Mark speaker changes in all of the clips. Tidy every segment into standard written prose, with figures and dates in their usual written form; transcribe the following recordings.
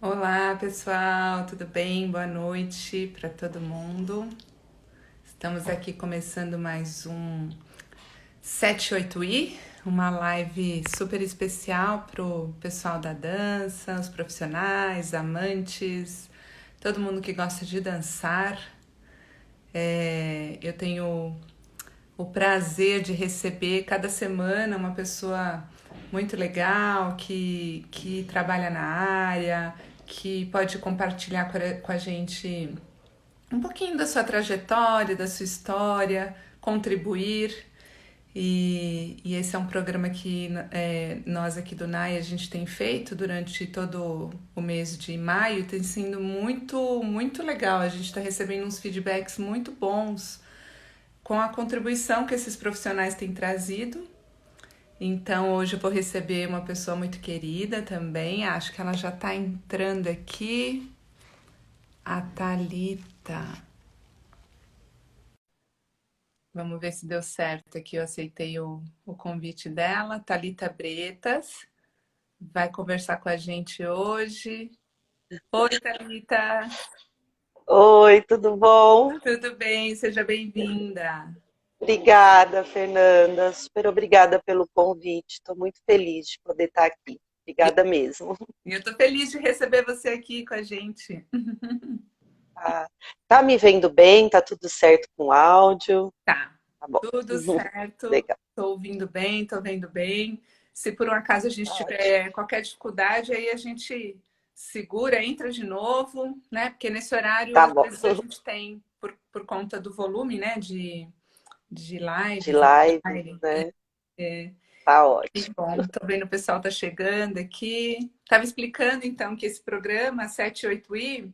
Speaker 1: Olá, pessoal, tudo bem? Boa noite para todo mundo. Estamos aqui começando mais um 78i, uma live super especial para o pessoal da dança, os profissionais, amantes, todo mundo que gosta de dançar. Eu tenho o prazer de receber cada semana uma pessoa muito legal que trabalha na área, que pode compartilhar com a gente um pouquinho da sua trajetória, da sua história, contribuir. E esse é um programa que nós aqui do NAI a gente tem feito durante todo o mês de maio. Tem sido muito legal. A gente está recebendo uns feedbacks muito bons com a contribuição que esses profissionais têm trazido. Então hoje eu vou receber uma pessoa muito querida também. Acho que ela já está entrando aqui. A Thalita. Vamos ver se deu certo aqui. Eu aceitei o convite dela. Thalita Bretas vai conversar com a gente hoje. Oi, Thalita.
Speaker 2: Oi, tudo bom?
Speaker 1: Tudo bem? Seja bem-vinda.
Speaker 2: Obrigada, Fernanda. Super obrigada pelo convite. Estou muito feliz de poder estar aqui.
Speaker 1: E
Speaker 2: Obrigada mesmo.
Speaker 1: eu tô feliz de receber você aqui com a gente.
Speaker 2: Tá me vendo bem? Tá tudo certo com o áudio?
Speaker 1: Tá,
Speaker 2: Tá bom.
Speaker 1: tudo certo.
Speaker 2: Legal.
Speaker 1: Tô ouvindo bem, tô vendo bem. Se por um acaso a gente
Speaker 2: Ótimo.
Speaker 1: tiver qualquer dificuldade, aí a gente segura, entra de novo, né? Porque nesse horário,
Speaker 2: Tá
Speaker 1: às
Speaker 2: bom.
Speaker 1: vezes, a gente tem, por conta do volume, né, de
Speaker 2: De
Speaker 1: lives
Speaker 2: lives,
Speaker 1: online.
Speaker 2: né?
Speaker 1: É,
Speaker 2: Tá
Speaker 1: que
Speaker 2: ótimo.
Speaker 1: bom, tô vendo o pessoal tá chegando aqui. Tava explicando, então, que esse programa 78i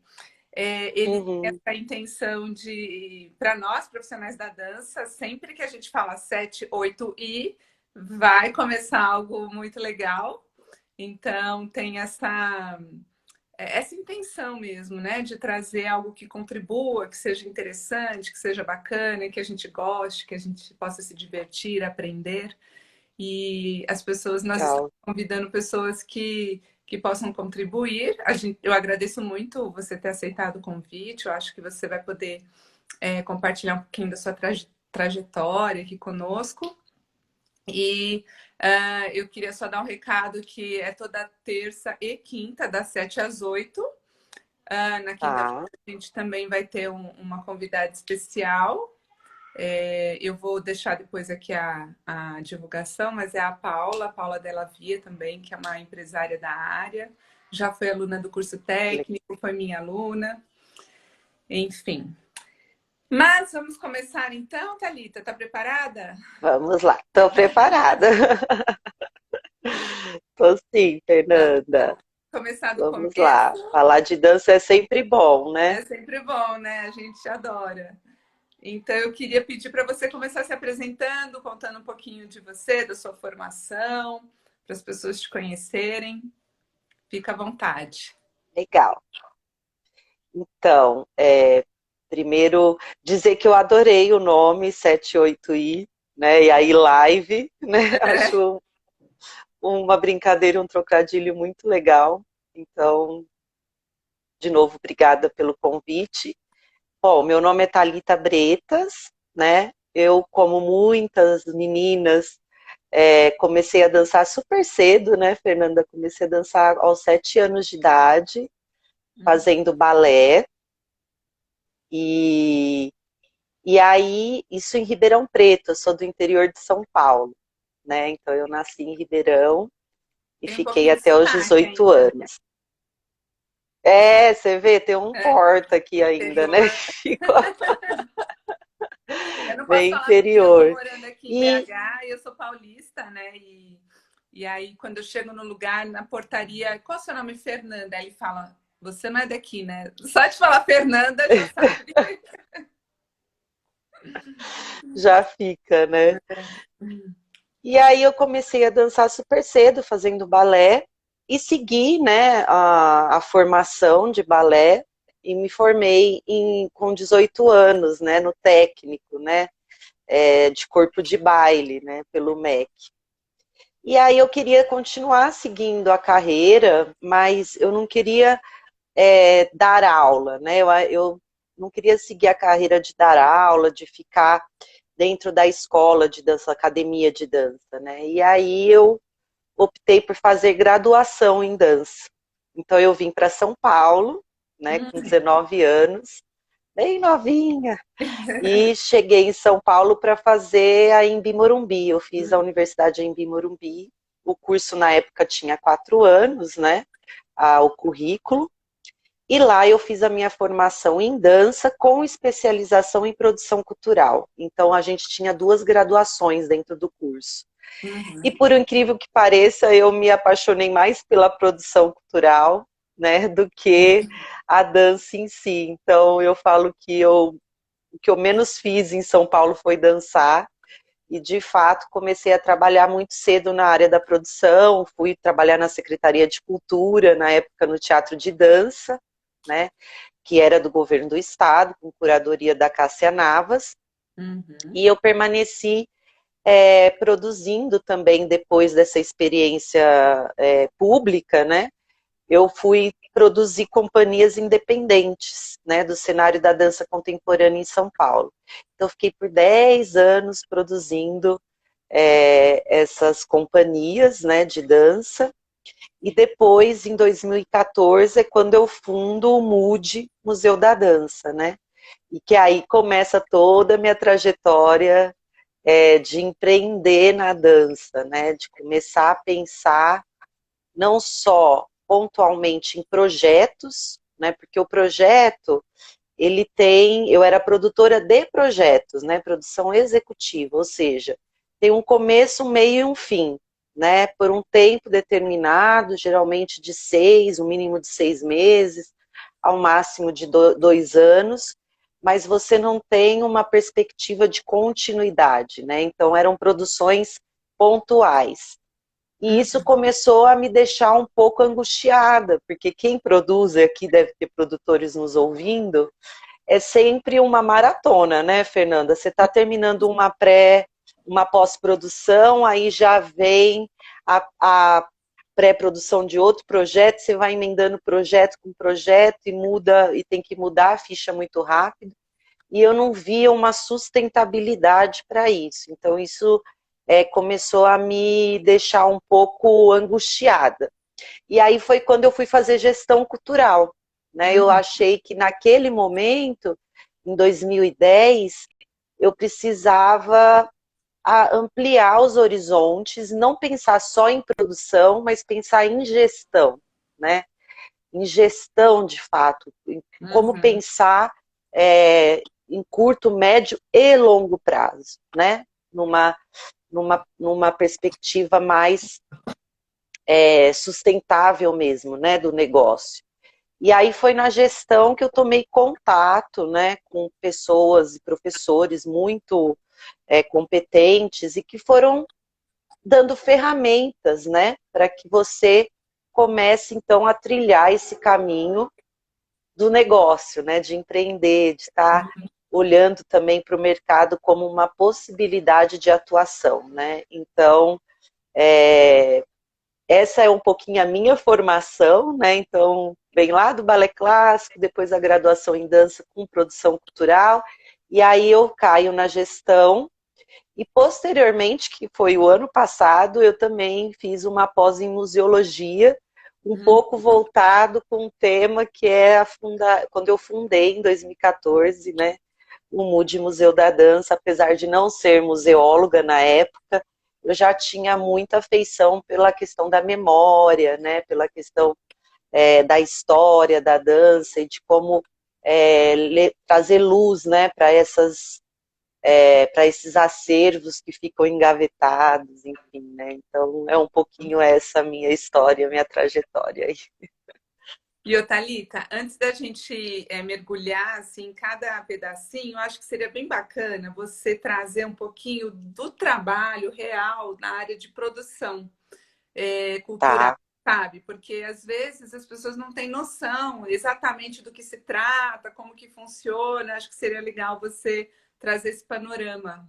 Speaker 1: ele tem
Speaker 2: Uhum.
Speaker 1: essa intenção de, para nós profissionais da dança, sempre que a gente fala 7, 8 e vai começar algo muito legal. Então tem essa intenção mesmo, né, de trazer algo que contribua, que seja interessante, que seja bacana, que a gente goste, que a gente possa se divertir, aprender. E as pessoas, nós estamos
Speaker 2: Legal.
Speaker 1: convidando pessoas que possam contribuir. Eu agradeço muito você ter aceitado o convite. Eu acho que você vai poder compartilhar um pouquinho da sua trajetória aqui conosco. E eu queria só dar um recado que é toda terça e quinta, das 7 às 8. Na quinta-feira
Speaker 2: Tá.
Speaker 1: a gente também vai ter uma convidada especial. Eu vou deixar depois aqui a divulgação, mas é a Paula Della Via também, que é uma empresária da área. Já foi aluna do curso técnico, foi minha aluna, enfim. Mas vamos começar então, Thalita, tá preparada?
Speaker 2: Vamos lá. Estou preparada. Tô sim,
Speaker 1: Vamos
Speaker 2: Fernanda.
Speaker 1: começar do
Speaker 2: Vamos
Speaker 1: começo.
Speaker 2: lá. Falar de dança é sempre bom, né?
Speaker 1: É sempre bom, né? A gente adora. Então, eu queria pedir para você começar se apresentando, contando um pouquinho de você, da sua formação, para as pessoas te conhecerem. Fica à vontade.
Speaker 2: Legal. Então, primeiro dizer que eu adorei o nome 78i, né? E aí live, né? Acho uma brincadeira, um trocadilho muito legal. Então, de novo, obrigada pelo convite. Bom, meu nome é Thalita Bretas, né? Eu, como muitas meninas, comecei a dançar super cedo, né, Fernanda? Comecei a dançar aos 7 anos de idade, fazendo balé. E E aí, isso em Ribeirão Preto, eu sou do interior de São Paulo, né? Então eu nasci em Ribeirão e
Speaker 1: Tem um
Speaker 2: fiquei
Speaker 1: pouquinho de
Speaker 2: até os
Speaker 1: sotaque
Speaker 2: 18
Speaker 1: ainda, né?
Speaker 2: anos. É, você vê, tem um
Speaker 1: É,
Speaker 2: porta aqui ainda, né?
Speaker 1: interior.
Speaker 2: Ficou
Speaker 1: Eu não posso
Speaker 2: bem
Speaker 1: falar porque eu tô
Speaker 2: interior.
Speaker 1: morando aqui em
Speaker 2: E
Speaker 1: BH e eu sou paulista, né? E aí, quando eu chego no lugar, na portaria, qual é o seu nome, Fernanda? Aí ele fala, você não é daqui, né? Só de falar Fernanda já sabe.
Speaker 2: já fica, né? E aí eu comecei a dançar super cedo, fazendo balé, e segui, né, a formação de balé, e me formei com 18 anos, né, no técnico, né, de corpo de baile, né, pelo MEC. E aí eu queria continuar seguindo a carreira, mas eu não queria dar aula, né? Eu não queria seguir a carreira de dar aula, de ficar dentro da escola de dança, academia de dança, né? E aí eu optei por fazer graduação em dança. Então eu vim para São Paulo, né, com
Speaker 1: Hum.
Speaker 2: 19 anos, bem novinha, e cheguei em São Paulo para fazer a Embi Morumbi. Eu fiz a Universidade Embi Morumbi. O curso na época tinha 4 anos, né? O currículo. E lá eu fiz a minha formação em dança com especialização em produção cultural. Então a gente tinha 2 graduações dentro do curso. E
Speaker 1: Uhum.
Speaker 2: por incrível que pareça, eu me apaixonei mais pela produção cultural, né, do que a dança em si. Então eu falo que o que eu menos fiz em São Paulo foi dançar. E de fato comecei a trabalhar muito cedo na área da produção, fui trabalhar na Secretaria de Cultura, na época no Teatro de Dança, né, que era do governo do estado, com curadoria da Cássia Navas,
Speaker 1: Uhum.
Speaker 2: e eu permaneci produzindo também depois dessa experiência pública, né? Eu fui produzir companhias independentes, né, do cenário da dança contemporânea em São Paulo. Então, fiquei por 10 anos produzindo essas companhias, né, de dança. E depois, em 2014, é quando eu fundo o MUD, Museu da Dança, né? E que aí começa toda a minha trajetória de empreender na dança, né? De começar a pensar não só pontualmente em projetos, né? Porque o projeto, ele tem, eu era produtora de projetos, né? Produção executiva, ou seja, tem um começo, um meio e um fim, né? Por um tempo determinado, geralmente de 6, um mínimo de 6 meses, ao máximo de 2 anos, mas você não tem uma perspectiva de continuidade, né? Então eram produções pontuais. E isso
Speaker 1: Uhum.
Speaker 2: começou a me deixar um pouco angustiada, porque quem produz, e aqui deve ter produtores nos ouvindo, é sempre uma maratona, né, Fernanda? Você está terminando uma pós-produção, aí já vem a pré-produção de outro projeto, você vai emendando projeto com projeto e muda, e tem que mudar a ficha muito rápido. E eu não via uma sustentabilidade para isso. Então, isso começou a me deixar um pouco angustiada. E aí foi quando eu fui fazer gestão cultural, né? Eu
Speaker 1: Uhum.
Speaker 2: achei que naquele momento, em 2010, eu precisava ampliar os horizontes, não pensar só em produção, mas pensar em gestão, né? Em gestão de fato, em como
Speaker 1: Uhum.
Speaker 2: pensar em curto, médio e longo prazo, né? Numa perspectiva mais sustentável mesmo, né, do negócio. E aí foi na gestão que eu tomei contato, né, com pessoas e professores muito competentes e que foram dando ferramentas, né, para que você comece então a trilhar esse caminho do negócio, né, de empreender, de estar olhando também para o mercado como uma possibilidade de atuação, né? Então, essa é um pouquinho a minha formação, né? Então, vem lá do balé clássico, depois a graduação em dança com produção cultural, e aí eu caio na gestão. E posteriormente, que foi o ano passado, eu também fiz uma pós em museologia, um
Speaker 1: Uhum.
Speaker 2: pouco voltado com um tema que é quando eu fundei em 2014, né? O MUD Museu da Dança, apesar de não ser museóloga na época, eu já tinha muita afeição pela questão da memória, né? Pela questão da história da dança e de como trazer luz, né? Para esses acervos que ficam engavetados, enfim, né? Então é um pouquinho essa minha história, minha trajetória aí.
Speaker 1: E, ô, Thalita, antes da gente mergulhar assim, em cada pedacinho, eu acho que seria bem bacana você trazer um pouquinho do trabalho real na área de produção cultural,
Speaker 2: Tá.
Speaker 1: sabe? Porque às vezes as pessoas não têm noção exatamente do que se trata, como que funciona. Acho que seria legal você trazer esse panorama.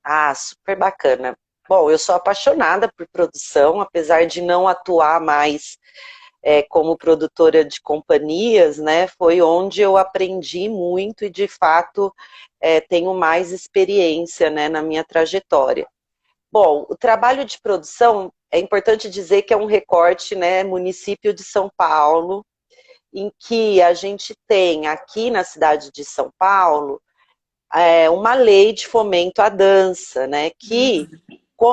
Speaker 2: Ah, super bacana. Bom, eu sou apaixonada por produção, apesar de não atuar mais como produtora de companhias, né? Foi onde eu aprendi muito e, de fato, tenho mais experiência, né, na minha trajetória. Bom, o trabalho de produção, é importante dizer que é um recorte, né, município de São Paulo, em que a gente tem aqui na cidade de São Paulo uma lei de fomento à dança, né, que,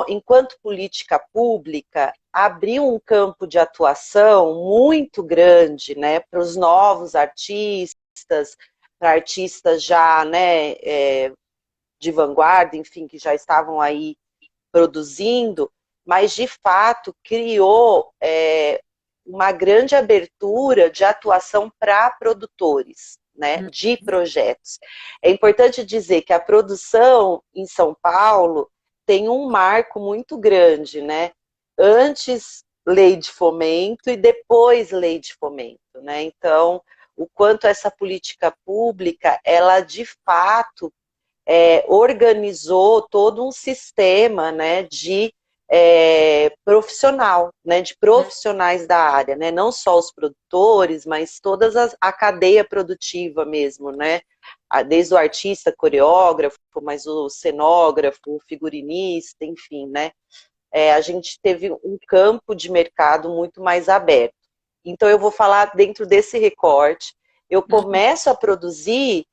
Speaker 2: enquanto política pública, abriu um campo de atuação muito grande, né, para os novos artistas, para artistas já, né, de vanguarda, enfim, que já estavam aí produzindo, mas de fato criou uma grande abertura de atuação para produtores, né, de projetos. É importante dizer que a produção em São Paulo tem um marco muito grande, né? Antes lei de fomento e depois lei de fomento, né? Então, o quanto essa política pública, ela de fato organizou todo um sistema, né, de profissional, né, de profissionais da área, né, não só os produtores, mas toda a cadeia produtiva mesmo, né, desde o artista, coreógrafo, mas o cenógrafo, o figurinista, enfim, né, a gente teve um campo de mercado muito mais aberto. Então eu vou falar dentro desse recorte, eu começo a produzir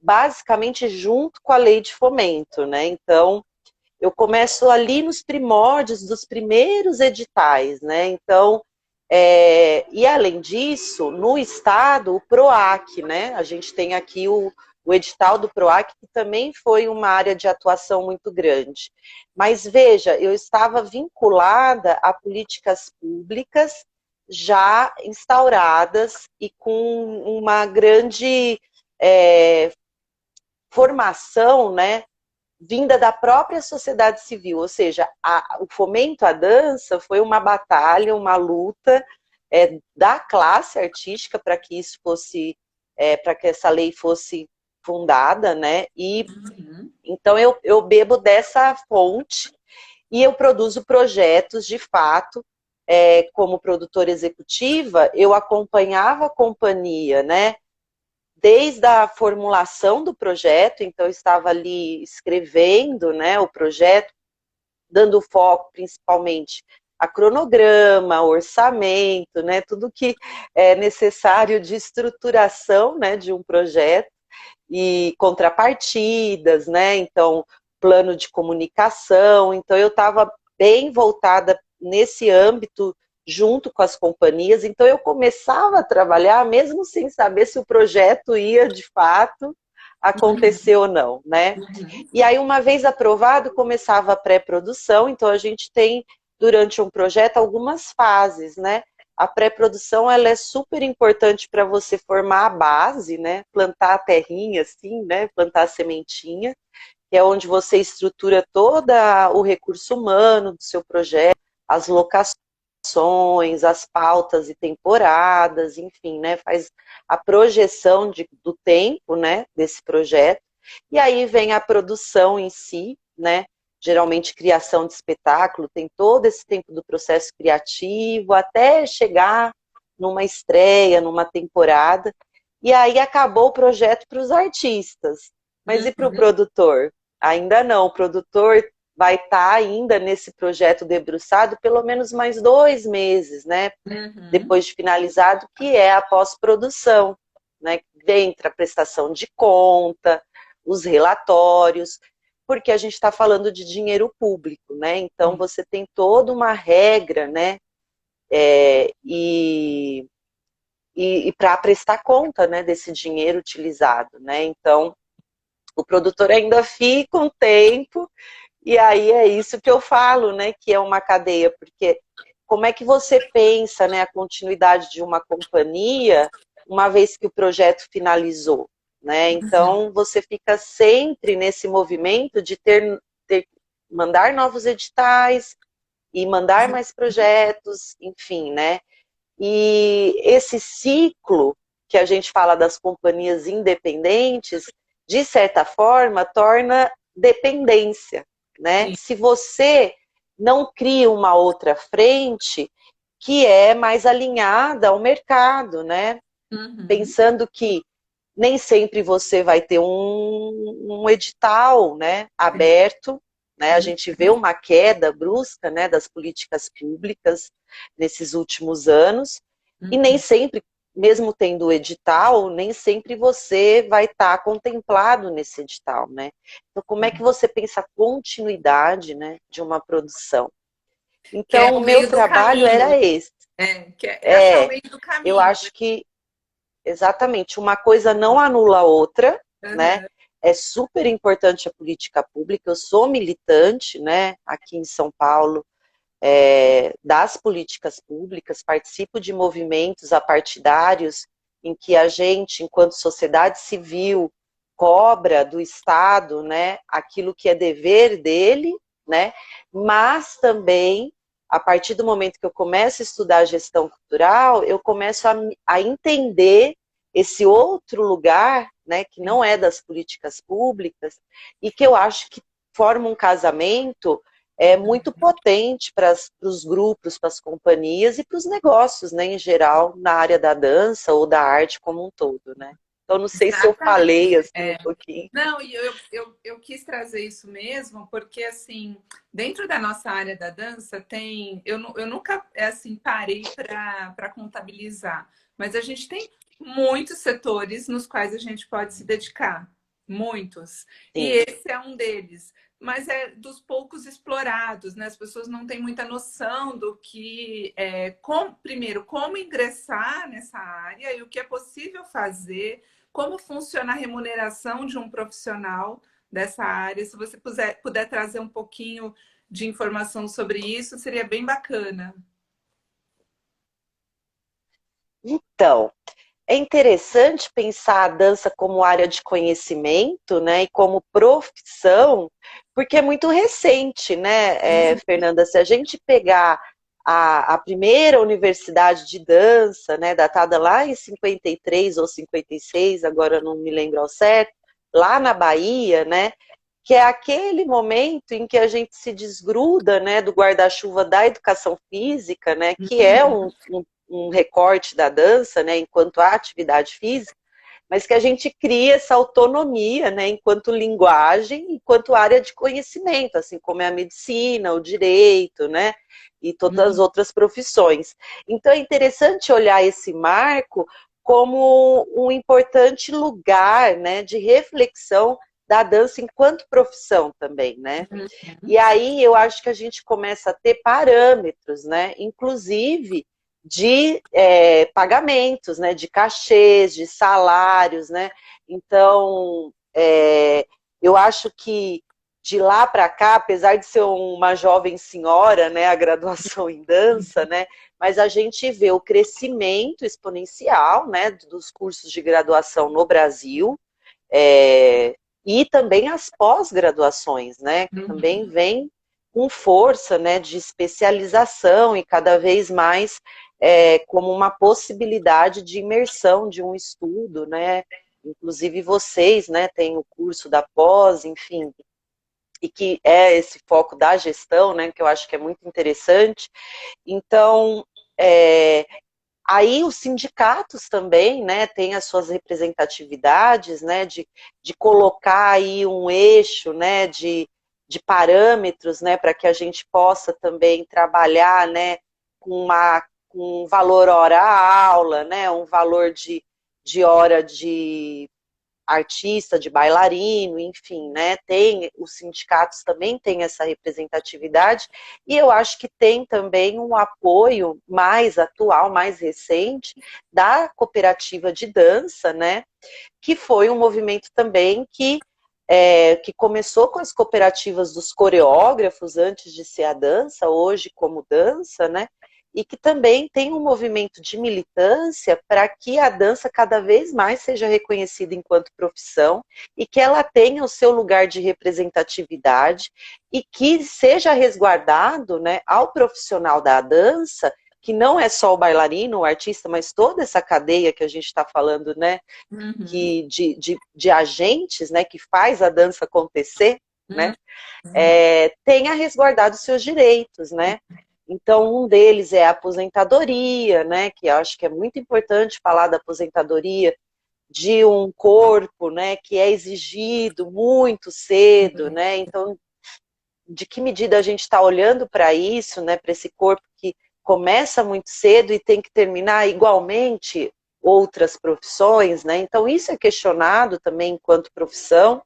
Speaker 2: basicamente junto com a lei de fomento, né? Então, eu começo ali nos primórdios dos primeiros editais, né? Então, e além disso, no estado, o PROAC, né? A gente tem aqui o edital do PROAC, que também foi uma área de atuação muito grande. Mas veja, eu estava vinculada a políticas públicas já instauradas e com uma grande formação, né, vinda da própria sociedade civil, ou seja, o fomento à dança foi uma batalha, uma luta da classe artística para que isso fosse, para que essa lei fosse fundada, né? E então eu bebo dessa fonte e eu produzo projetos de fato. Como produtora executiva, eu acompanhava a companhia, né? Desde a formulação do projeto, então eu estava ali escrevendo, né, o projeto, dando foco principalmente a cronograma, orçamento, né, tudo que é necessário de estruturação, né, de um projeto e contrapartidas, né, então plano de comunicação, então eu estava bem voltada nesse âmbito junto com as companhias, então eu começava a trabalhar mesmo sem saber se o projeto ia de fato acontecer ou não, né? E aí, uma vez aprovado, começava a pré-produção, então a gente tem, durante um projeto, algumas fases, né? A pré-produção, ela é super importante para você formar a base, né? Plantar a terrinha, assim, né? Plantar a sementinha, que é onde você estrutura todo o recurso humano do seu projeto, as locações, as pautas e temporadas, enfim, né? Faz a projeção do tempo, né? Desse projeto. E aí vem a produção em si, né? Geralmente criação de espetáculo, tem todo esse tempo do processo criativo até chegar numa estreia, numa temporada. E aí acabou o projeto para os artistas. Mas e para o produtor? Ainda não. O produtor vai estar ainda nesse projeto debruçado pelo menos mais 2 meses, né? Depois de finalizado, que é a pós-produção, né? Entra a prestação de conta, os relatórios, porque a gente está falando de dinheiro público, né? Então você tem toda uma regra, né? E para prestar conta, né, desse dinheiro utilizado, né? Então o produtor ainda fica um tempo, e aí é isso que eu falo, né? Que é uma cadeia, porque como é que você pensa, né, a continuidade de uma companhia uma vez que o projeto finalizou, né? Então você fica sempre nesse movimento de mandar novos editais e mandar mais projetos, enfim, né? E esse ciclo que a gente fala das companhias independentes, de certa forma, torna dependência, né?
Speaker 1: Sim.
Speaker 2: Se você não cria uma outra frente que é mais alinhada ao mercado, né?
Speaker 1: Uhum.
Speaker 2: Pensando que nem sempre você vai ter um edital, né, aberto, né? A gente vê
Speaker 1: Uhum.
Speaker 2: uma queda brusca, né, das políticas públicas nesses últimos anos, e nem
Speaker 1: Uhum.
Speaker 2: sempre, mesmo tendo o edital, nem sempre você vai estar contemplado nesse edital, né? Então, como é que você pensa a continuidade, né, de uma produção?
Speaker 1: Que é
Speaker 2: Então, o
Speaker 1: o
Speaker 2: meu
Speaker 1: meio do
Speaker 2: trabalho
Speaker 1: caminho.
Speaker 2: era esse.
Speaker 1: Que é achar o
Speaker 2: É,
Speaker 1: meio do
Speaker 2: eu
Speaker 1: caminho, né?
Speaker 2: acho que exatamente, uma coisa não anula a outra, né?
Speaker 1: Uhum.
Speaker 2: É super importante a política pública. Eu sou militante, né, aqui em São Paulo, das políticas públicas, participo de movimentos apartidários em que a gente, enquanto sociedade civil, cobra do Estado, né, aquilo que é dever dele, né, mas também, a partir do momento que eu começo a estudar gestão cultural, eu começo a entender esse outro lugar, né, que não é das políticas públicas, e que eu acho que forma um casamento muito potente para os grupos, para as companhias e para os negócios, né, em geral, na área da dança ou da arte como um todo, né? Então, não sei se eu
Speaker 1: Exatamente.
Speaker 2: falei assim um
Speaker 1: É.
Speaker 2: pouquinho.
Speaker 1: Não, e eu quis trazer isso mesmo, porque assim, dentro da nossa área da dança tem. Eu nunca assim, parei para contabilizar, mas a gente tem muitos setores nos quais a gente pode se dedicar. Muitos. E
Speaker 2: Sim,
Speaker 1: esse é um deles. Mas é dos poucos explorados, né? As pessoas não têm muita noção do que primeiro, como ingressar nessa área e o que é possível fazer, como funciona a remuneração de um profissional dessa área. Se você puder trazer um pouquinho de informação sobre isso, seria bem bacana.
Speaker 2: então, é interessante pensar a dança como área de conhecimento, né, e como profissão, porque é muito recente, né, Fernanda? Se a gente pegar a primeira universidade de dança, né, datada lá em 53 ou 56, agora eu não me lembro ao certo, lá na Bahia, né, que é aquele momento em que a gente se desgruda, né, do guarda-chuva da educação física, né, que é um recorte da dança, né, enquanto atividade física, mas que a gente cria essa autonomia, né, enquanto linguagem, enquanto área de conhecimento, assim como é a medicina, o direito, né, e todas as outras profissões. Então é interessante olhar esse marco como um importante lugar, né, de reflexão da dança enquanto profissão também, né? E aí eu acho que a gente começa a ter parâmetros, né? Inclusive de pagamentos, né? De cachês, de salários, né? Então, eu acho que de lá para cá, apesar de ser uma jovem senhora, né, a graduação em dança, né, mas a gente vê o crescimento exponencial, né, dos cursos de graduação no Brasil, é, e também as pós-graduações, né, que também vem com força, né, de especialização e cada vez mais como uma possibilidade de imersão de um estudo, né, inclusive vocês, né, têm o curso da pós, enfim, e que é esse foco da gestão, né, que eu acho que é muito interessante. Então, aí os sindicatos também, né, têm as suas representatividades, né, de colocar aí um eixo, né, de parâmetros, né, para que a gente possa também trabalhar, né, com um valor hora aula, né, um valor de hora de artista, de bailarino, enfim, né? Tem, os sindicatos também têm essa representatividade, e eu acho que tem também um apoio mais atual, mais recente, da cooperativa de dança, né? Que foi um movimento também que começou com as cooperativas dos coreógrafos antes de ser a dança, hoje como dança, né? E que também tem um movimento de militância para que a dança cada vez mais seja reconhecida enquanto profissão e que ela tenha o seu lugar de representatividade e que seja resguardado, né, ao profissional da dança, que não é só o bailarino, o artista, mas toda essa cadeia que a gente está falando, né,
Speaker 1: Uhum.
Speaker 2: que de agentes, né, que faz a dança acontecer, né?
Speaker 1: Uhum.
Speaker 2: Tenha resguardado seus direitos, né? Então, um deles é a aposentadoria, né? Que eu acho que é muito importante falar da aposentadoria de um corpo, né? Que é exigido muito cedo, né? Então, de que medida a gente está olhando para isso, né? Para esse corpo que começa muito cedo e tem que terminar igualmente outras profissões, né? Então, isso é questionado também enquanto profissão.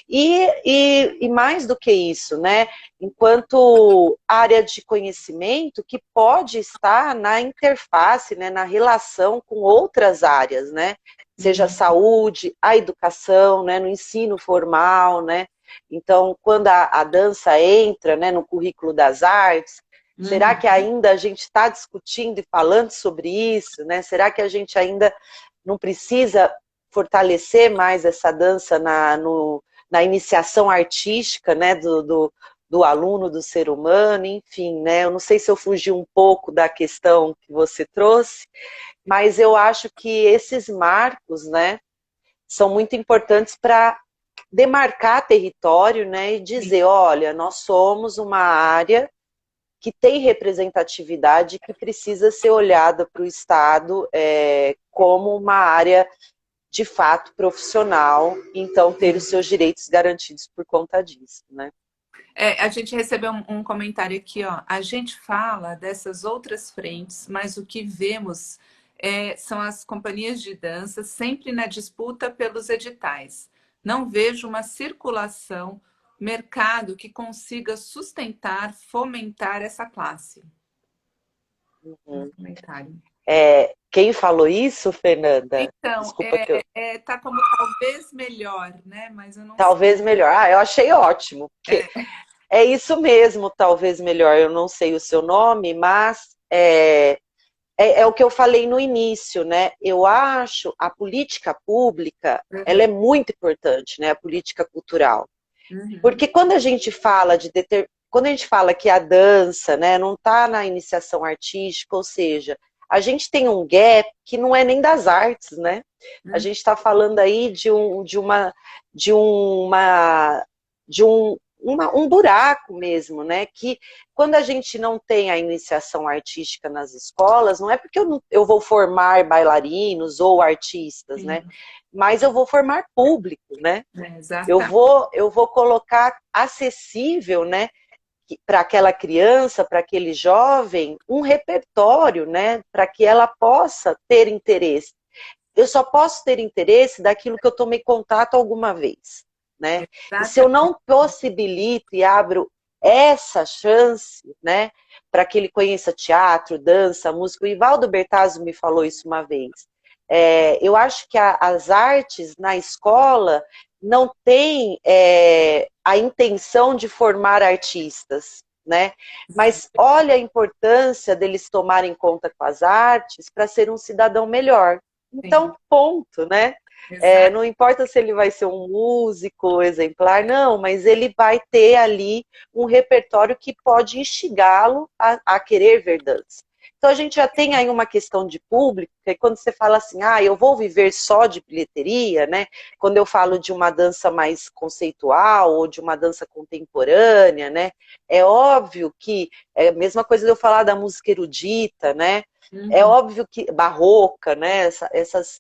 Speaker 2: E mais do que isso, né? Enquanto área de conhecimento que pode estar na interface, né? Na relação com outras áreas, né? Seja a
Speaker 1: Uhum.
Speaker 2: saúde, a educação, né? No ensino formal, né? Então, quando a dança entra, né, no currículo das artes, será que
Speaker 1: Uhum.
Speaker 2: ainda a gente está discutindo e falando sobre isso, né? Será que a gente ainda não precisa fortalecer mais essa dança na iniciação artística, né, do aluno, do ser humano, enfim, né? Eu não sei se eu fugi um pouco da questão que você trouxe, mas eu acho que esses marcos, né, são muito importantes para demarcar território, né, e
Speaker 1: Sim.
Speaker 2: dizer, olha, nós somos uma área que tem representatividade que precisa ser olhada para o Estado como uma área de fato profissional, então ter os seus direitos garantidos por conta disso, né?
Speaker 1: A gente recebeu um comentário aqui, ó. A gente fala dessas outras frentes, mas o que vemos são as companhias de dança sempre na disputa pelos editais. Não vejo uma circulação, mercado que consiga sustentar, fomentar essa classe. Um
Speaker 2: Uhum.
Speaker 1: comentário.
Speaker 2: Quem falou isso, Fernanda?
Speaker 1: Então,
Speaker 2: Desculpa que eu.
Speaker 1: tá como talvez melhor, né? Mas eu não sei.
Speaker 2: Talvez melhor. Ah, eu achei ótimo, porque
Speaker 1: É,
Speaker 2: é isso mesmo, talvez melhor. Eu não sei o seu nome, mas é o que eu falei no início, né? Eu acho a política pública, ela é
Speaker 1: uhum,
Speaker 2: muito importante, né? A política cultural.
Speaker 1: uhum,
Speaker 2: Porque quando a gente fala quando a gente fala que a dança, né, não está na iniciação artística, ou seja, a gente tem um gap que não é nem das artes, né? A
Speaker 1: uhum,
Speaker 2: gente está falando aí de uma, um buraco mesmo, né? Que quando a gente não tem a iniciação artística nas escolas, não é porque eu vou formar bailarinos ou artistas, né?
Speaker 1: sim,
Speaker 2: Mas eu vou formar público, né?
Speaker 1: exatamente.
Speaker 2: Eu vou colocar acessível, né, para aquela criança, para aquele jovem, um repertório, né, para que ela possa ter interesse. Eu só posso ter interesse daquilo que eu tomei contato alguma vez, né? E se eu
Speaker 1: Exatamente.
Speaker 2: não possibilito e abro essa chance, né, para que ele conheça teatro, dança, música, o Ivaldo Bertazzo me falou isso uma vez. Eu acho que as artes na escola não têm a intenção de formar artistas, né? Mas olha a importância deles tomarem conta com as artes para ser um cidadão melhor.
Speaker 1: Sim,
Speaker 2: Então, ponto, né?
Speaker 1: exato.
Speaker 2: Não importa se ele vai ser um músico exemplar, não, mas ele vai ter ali um repertório que pode instigá-lo a querer ver dança. Então a gente já tem aí uma questão de público, que é quando você fala assim, eu vou viver só de bilheteria, né? Quando eu falo de uma dança mais conceitual ou de uma dança contemporânea, né? É óbvio que é a mesma coisa de eu falar da música erudita, né? É
Speaker 1: Uhum.
Speaker 2: óbvio que barroca, né? Essas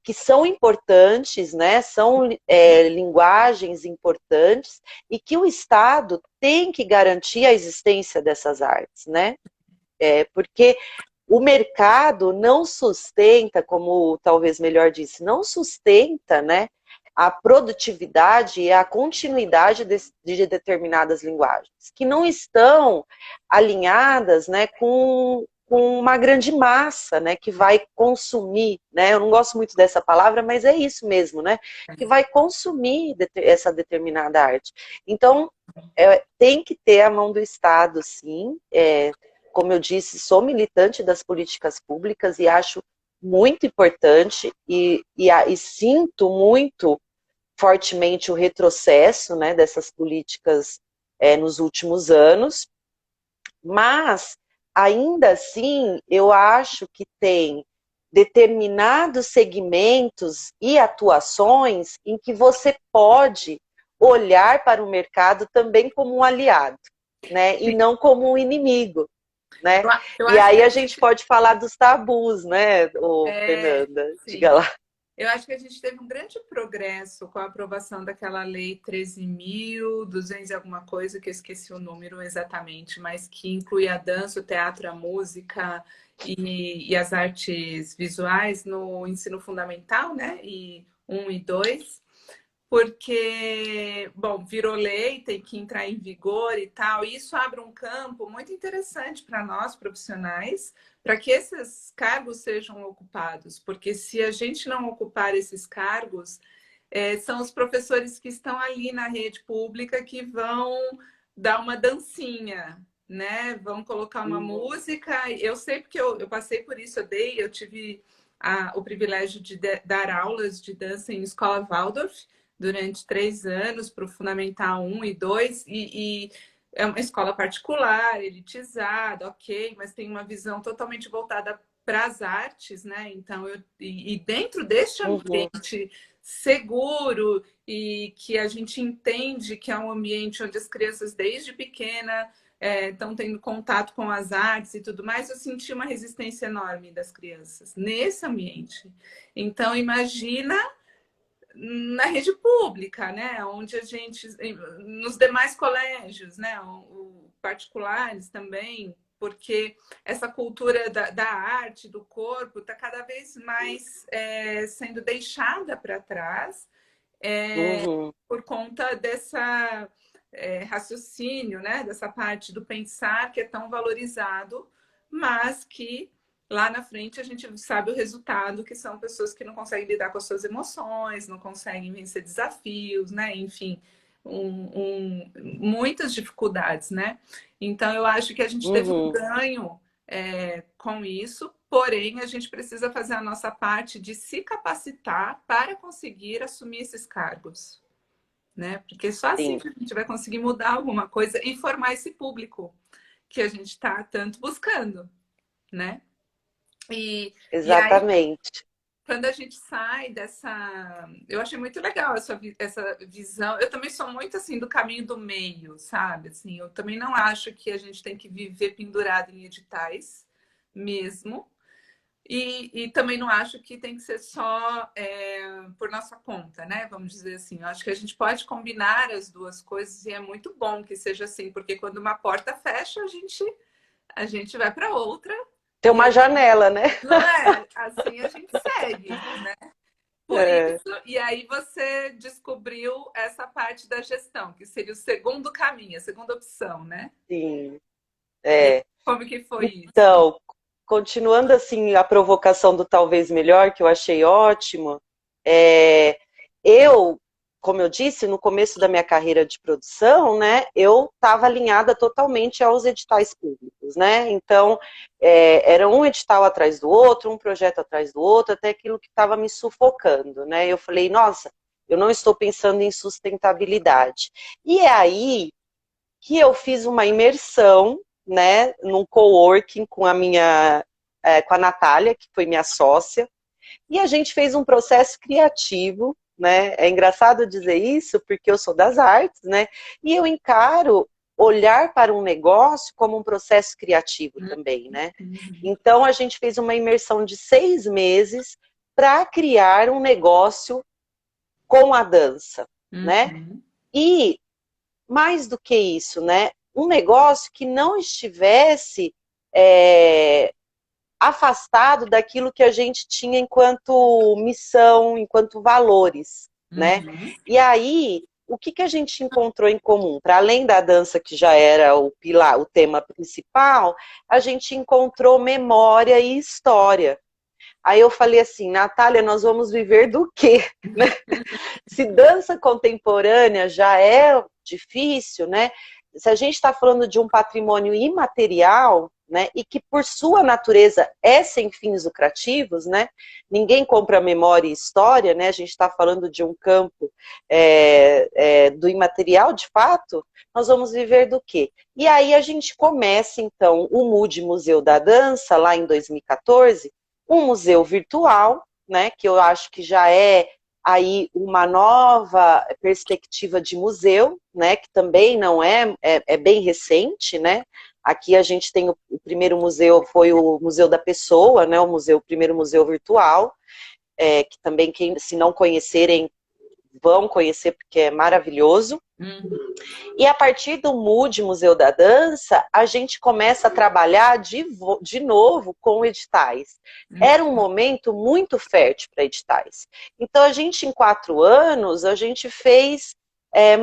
Speaker 2: que são importantes, né? São linguagens importantes e que o Estado tem que garantir a existência dessas artes, né? Porque o mercado não sustenta, como talvez melhor disse, não sustenta, né, a produtividade e a continuidade de determinadas linguagens, que não estão alinhadas, né, com uma grande massa, né, que vai consumir, né, eu não gosto muito dessa palavra, mas é isso mesmo, né, que vai consumir essa determinada arte. Então, tem que ter a mão do Estado, sim, como eu disse, sou militante das políticas públicas e acho muito importante e sinto muito fortemente o retrocesso, né, dessas políticas nos últimos anos, mas ainda assim eu acho que tem determinados segmentos e atuações em que você pode olhar para o mercado também como um aliado, né? E não como um inimigo, né?
Speaker 1: Eu
Speaker 2: E
Speaker 1: acho que
Speaker 2: aí
Speaker 1: a
Speaker 2: a gente
Speaker 1: gente.
Speaker 2: pode falar dos tabus, né,
Speaker 1: É,
Speaker 2: Fernanda? Diga
Speaker 1: sim.
Speaker 2: lá.
Speaker 1: Eu acho que a gente teve um grande progresso com a aprovação daquela lei 13.200 e alguma coisa, que eu esqueci o número exatamente, mas que inclui a dança, o teatro, a música e as artes visuais no ensino fundamental, né? E um e dois, porque, bom, virou lei, tem que entrar em vigor e tal, e isso abre um campo muito interessante para nós profissionais, para que esses cargos sejam ocupados, porque se a gente não ocupar esses cargos, são os professores que estão ali na rede pública que vão dar uma dancinha, né? Vão colocar uma música. Eu sei porque eu passei por isso, eu tive o privilégio de dar aulas de dança em escola Waldorf durante 3 anos, para o Fundamental 1 e 2, e é uma escola particular, elitizada, ok, mas tem uma visão totalmente voltada para as artes, né? Então, e dentro deste
Speaker 2: Uhum,
Speaker 1: ambiente seguro e que a gente entende que é um ambiente onde as crianças, desde pequena, estão tendo contato com as artes e tudo mais, eu senti uma resistência enorme das crianças nesse ambiente. Então, imagina na rede pública, né? Onde a gente, nos demais colégios, né? Particulares também, porque essa cultura da arte, do corpo, está cada vez mais sendo deixada para trás
Speaker 2: uhum,
Speaker 1: por conta dessa raciocínio, né? Dessa parte do pensar que é tão valorizado, mas que lá na frente a gente sabe o resultado, que são pessoas que não conseguem lidar com as suas emoções, não conseguem vencer desafios, né? Enfim, muitas dificuldades, né? Então eu acho que a gente teve um
Speaker 2: uhum.
Speaker 1: ganho com isso, porém a gente precisa fazer a nossa parte de se capacitar para conseguir assumir esses cargos, né? Porque só assim
Speaker 2: Sim,
Speaker 1: que a gente vai conseguir mudar alguma coisa e formar esse público que a gente está tanto buscando, né? E aí,
Speaker 2: exatamente.
Speaker 1: quando a gente sai dessa. Eu achei muito legal essa visão. Eu também sou muito assim do caminho do meio, sabe? Assim, eu também não acho que a gente tem que viver pendurado em editais mesmo. E também não acho que tem que ser só por nossa conta, né? Vamos dizer assim. Eu acho que a gente pode combinar as duas coisas e é muito bom que seja assim, porque quando uma porta fecha, a gente vai para outra
Speaker 2: Tem
Speaker 1: e
Speaker 2: uma janela, né?
Speaker 1: não é assim a gente segue, né? Por
Speaker 2: É,
Speaker 1: isso, e aí você descobriu essa parte da gestão, que seria o segundo caminho, a segunda opção, né?
Speaker 2: sim.
Speaker 1: E
Speaker 2: É.
Speaker 1: como que foi isso?
Speaker 2: Então, continuando assim a provocação do talvez melhor, que eu achei ótimo, é, eu, como eu disse, no começo da minha carreira de produção, né, eu estava alinhada totalmente aos editais públicos, né? Então, era um edital atrás do outro, um projeto atrás do outro, até aquilo que estava me sufocando, né? Eu falei, nossa, eu não estou pensando em sustentabilidade. E é aí que eu fiz uma imersão, né, num coworking com com a Natália, que foi minha sócia, e a gente fez um processo criativo, né? É engraçado dizer isso porque eu sou das artes, né? E eu encaro olhar para um negócio como um processo criativo também, né?
Speaker 1: Uhum,
Speaker 2: Então a gente fez uma imersão de 6 meses para criar um negócio com a dança, né?
Speaker 1: uhum,
Speaker 2: E mais do que isso, né? Um negócio que não estivesse é, afastado daquilo que a gente tinha enquanto missão, enquanto valores, né?
Speaker 1: uhum,
Speaker 2: E aí, o que a gente encontrou em comum? Para além da dança, que já era o pilar, o tema principal, a gente encontrou memória e história. Aí eu falei assim, Natália, nós vamos viver do quê? Se dança contemporânea já é difícil, né? Se a gente está falando de um patrimônio imaterial, né, e que por sua natureza é sem fins lucrativos, né? Ninguém compra memória e história, né? A gente está falando de um campo do imaterial, de fato. Nós vamos viver do quê? E aí a gente começa então o MUD Museu da Dança lá em 2014, um museu virtual, né? Que eu acho que já é aí uma nova perspectiva de museu, né, que também não é bem recente, né? Aqui a gente tem o primeiro museu, foi o Museu da Pessoa, né, o primeiro museu virtual, que também, se não conhecerem, vão conhecer porque é maravilhoso. E a partir do MUD, Museu da Dança, a gente começa a trabalhar de novo com editais. Era um momento muito fértil para editais. Então, a gente, em 4 anos, a gente fez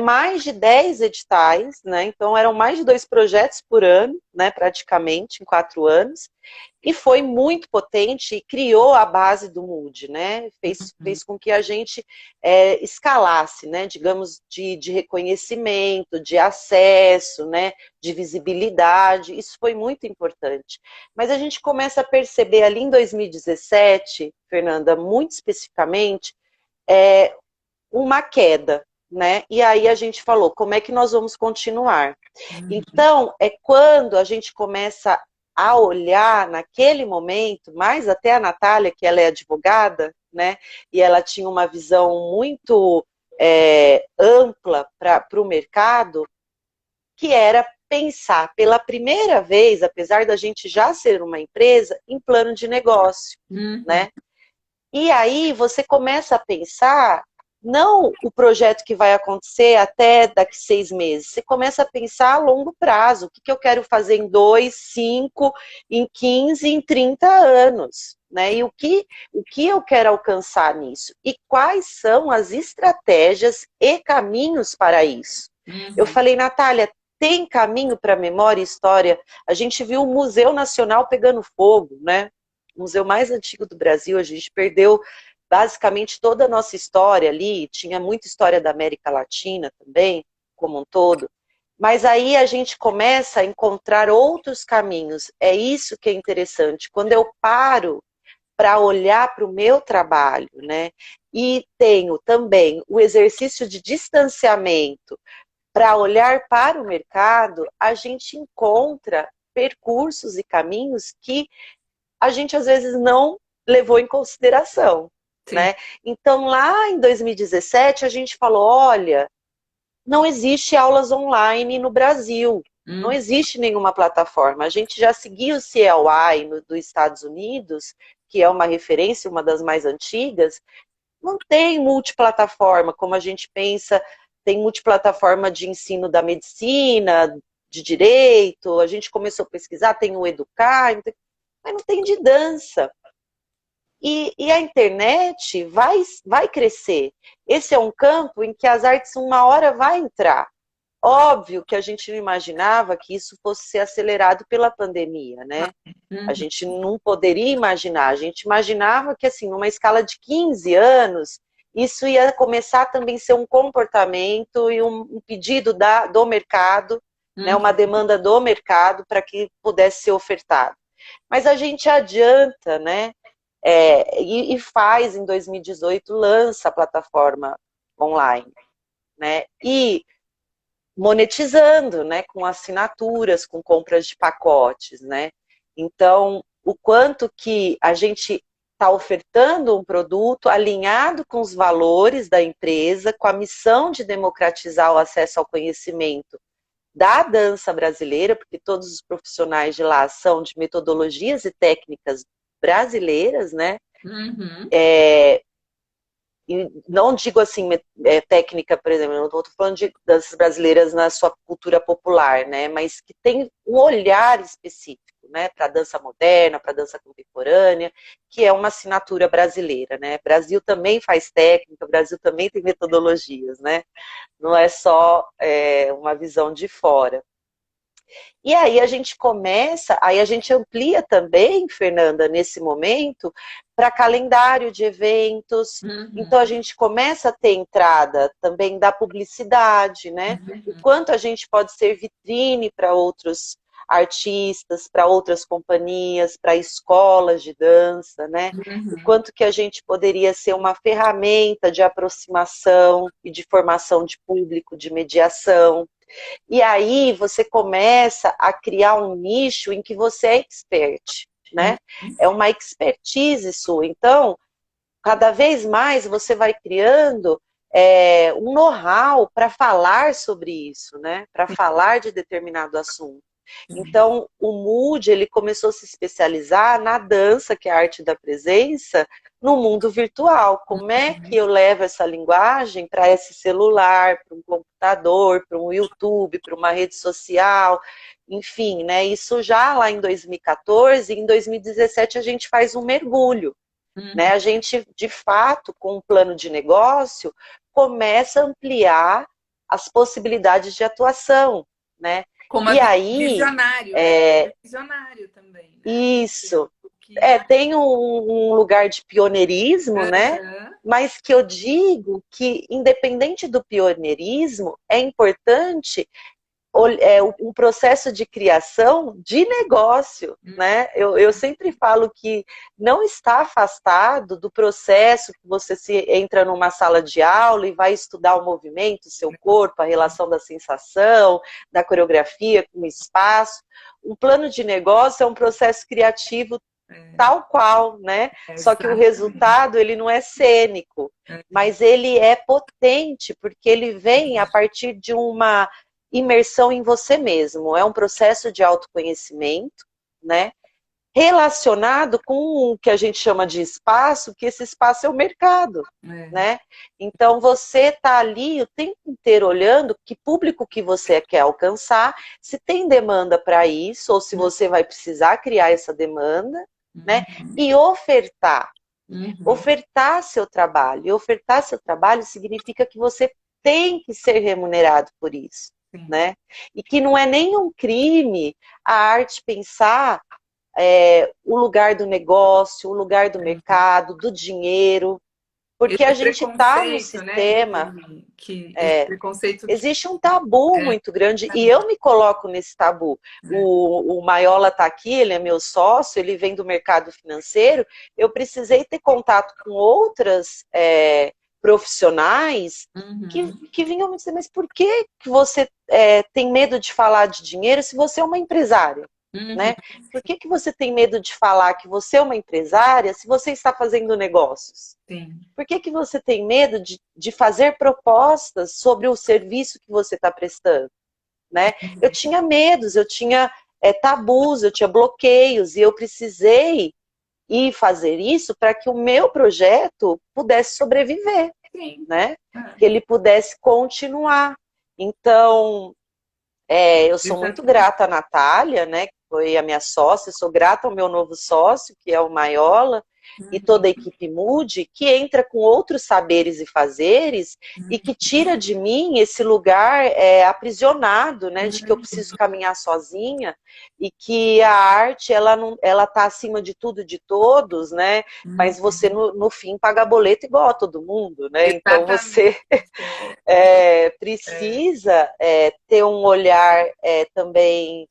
Speaker 2: mais de 10 editais, né? Então, eram mais de 2 projetos por ano, né? Praticamente, em 4 anos. E foi muito potente e criou a base do MUD, né? Fez com que a gente escalasse, né? Digamos, de reconhecimento, de acesso, né? De visibilidade. Isso foi muito importante. Mas a gente começa a perceber ali em 2017, Fernanda, muito especificamente, uma queda, né? E aí a gente falou, como é que nós vamos continuar? Então, é quando a gente começa a olhar naquele momento, mais até a Natália, que ela é advogada, né? E ela tinha uma visão muito ampla para o mercado, que era pensar pela primeira vez, apesar da gente já ser uma empresa, em plano de negócio, né? E aí você começa a pensar não o projeto que vai acontecer até daqui 6 meses, você começa a pensar a longo prazo, o que eu quero fazer em 2, 5, em 15, em 30 anos, né? E o que eu quero alcançar nisso? E quais são as estratégias e caminhos para isso? Eu falei, Natália, tem caminho para memória e história? A gente viu o Museu Nacional pegando fogo, né? O museu mais antigo do Brasil, a gente perdeu basicamente toda a nossa história ali, tinha muita história da América Latina também, como um todo, mas aí a gente começa a encontrar outros caminhos, é isso que é interessante, quando eu paro para olhar para o meu trabalho, né, e tenho também o exercício de distanciamento para olhar para o mercado, a gente encontra percursos e caminhos que a gente às vezes não levou em consideração, né? Então lá em 2017 a gente falou, olha, não existe aulas online no Brasil, não existe nenhuma plataforma. A gente já seguia o CLI dos Estados Unidos, que é uma referência, uma das mais antigas, não tem multiplataforma, como a gente pensa, tem multiplataforma de ensino da medicina, de direito, a gente começou a pesquisar, tem o Educar, mas não tem de dança. E a internet vai crescer. Esse é um campo em que as artes uma hora vai entrar. Óbvio que a gente não imaginava que isso fosse ser acelerado pela pandemia, né? A gente não poderia imaginar. A gente imaginava que, assim, numa escala de 15 anos, isso ia começar também a ser um comportamento e um pedido do mercado, né? Uma demanda do mercado para que pudesse ser ofertado. Mas a gente adianta, né? E faz em 2018, lança a plataforma online, né? E monetizando, né? Com assinaturas, com compras de pacotes, né? Então, o quanto que a gente está ofertando um produto alinhado com os valores da empresa, com a missão de democratizar o acesso ao conhecimento da dança brasileira, porque todos os profissionais de lá são de metodologias e técnicas brasileiras, né? E não digo assim, técnica, por exemplo, eu não estou falando de danças brasileiras na sua cultura popular, né? Mas que tem um olhar específico, né? Para a dança moderna, para a dança contemporânea, que é uma assinatura brasileira, né? O Brasil também faz técnica, o Brasil também tem metodologias, né? Não é só uma visão de fora. E aí a gente começa, aí a gente amplia também, Fernanda, nesse momento, para calendário de eventos. Então a gente começa a ter entrada também da publicidade, né? O quanto a gente pode ser vitrine para outros artistas, para outras companhias, para escolas de dança, né? O quanto que a gente poderia ser uma ferramenta de aproximação e de formação de público, de mediação. E aí você começa a criar um nicho em que você é expert, né? É uma expertise sua. Então, cada vez mais você vai criando um know-how para falar sobre isso, né? Para falar de determinado assunto. Então, o Mood, ele começou a se especializar na dança, que é a arte da presença, no mundo virtual. Como é que eu levo essa linguagem para esse celular, para um computador, para um YouTube, para uma rede social, enfim, né? Isso já lá em 2014, em 2017 a gente faz um mergulho, né? A gente, de fato, com um plano de negócio, começa a ampliar as possibilidades de atuação, né?
Speaker 1: Como
Speaker 2: E aí,
Speaker 1: visionário, né?
Speaker 2: é,
Speaker 1: Visionário também, né?
Speaker 2: isso,
Speaker 1: Que...
Speaker 2: tem um lugar de pioneirismo, né?
Speaker 1: Uhum.
Speaker 2: Mas que eu digo que, independente do pioneirismo, é importante um processo de criação de negócio, né? Eu sempre falo que não está afastado do processo que você se entra numa sala de aula e vai estudar o movimento, o seu corpo, a relação da sensação, da coreografia com o espaço. Um plano de negócio é um processo criativo tal qual, né? Só que o
Speaker 1: Exatamente.
Speaker 2: resultado, ele não é cênico, mas ele é potente, porque ele vem a partir de uma imersão em você mesmo. É um processo de autoconhecimento, né? Relacionado com o que a gente chama de espaço, que esse espaço é o mercado, né? Então você está ali o tempo inteiro olhando que público que você quer alcançar, se tem demanda para isso, ou se você vai precisar criar essa demanda, né? E ofertar. Ofertar seu trabalho. E ofertar seu trabalho significa que você tem que ser remunerado por isso, né? E que não é nenhum crime a arte pensar o lugar do negócio, o lugar do mercado, do dinheiro, porque a
Speaker 1: Esse
Speaker 2: gente está no
Speaker 1: preconceito, né?
Speaker 2: sistema,
Speaker 1: Esse preconceito que
Speaker 2: existe um tabu
Speaker 1: é,
Speaker 2: muito grande, e eu me coloco nesse tabu. O Maiola está aqui, ele é meu sócio, ele vem do mercado financeiro, eu precisei ter contato com outras profissionais que vinham me dizer, mas por que você tem medo de falar de dinheiro se você é uma empresária? Né? Por que você tem medo de falar que você é uma empresária se você está fazendo negócios?
Speaker 1: sim.
Speaker 2: Por que você tem medo de fazer propostas sobre o serviço que você está prestando? Né? Eu tinha medos, eu tinha tabus, eu tinha bloqueios, e eu precisei ir fazer isso para que o meu projeto pudesse sobreviver,
Speaker 1: Sim.
Speaker 2: né? Que ele pudesse continuar. Então, eu sou muito
Speaker 1: Exatamente.
Speaker 2: grata à Natália, né, que foi a minha sócia, sou grata ao meu novo sócio, que é o Maiola, e toda a equipe Mude, que entra com outros saberes e fazeres e que tira de mim esse lugar aprisionado, né, de que eu preciso caminhar sozinha e que a arte, ela não, ela tá acima de tudo e de todos, né, mas você no fim paga boleto igual a todo mundo, né, então
Speaker 1: Exatamente.
Speaker 2: você precisa ter um olhar também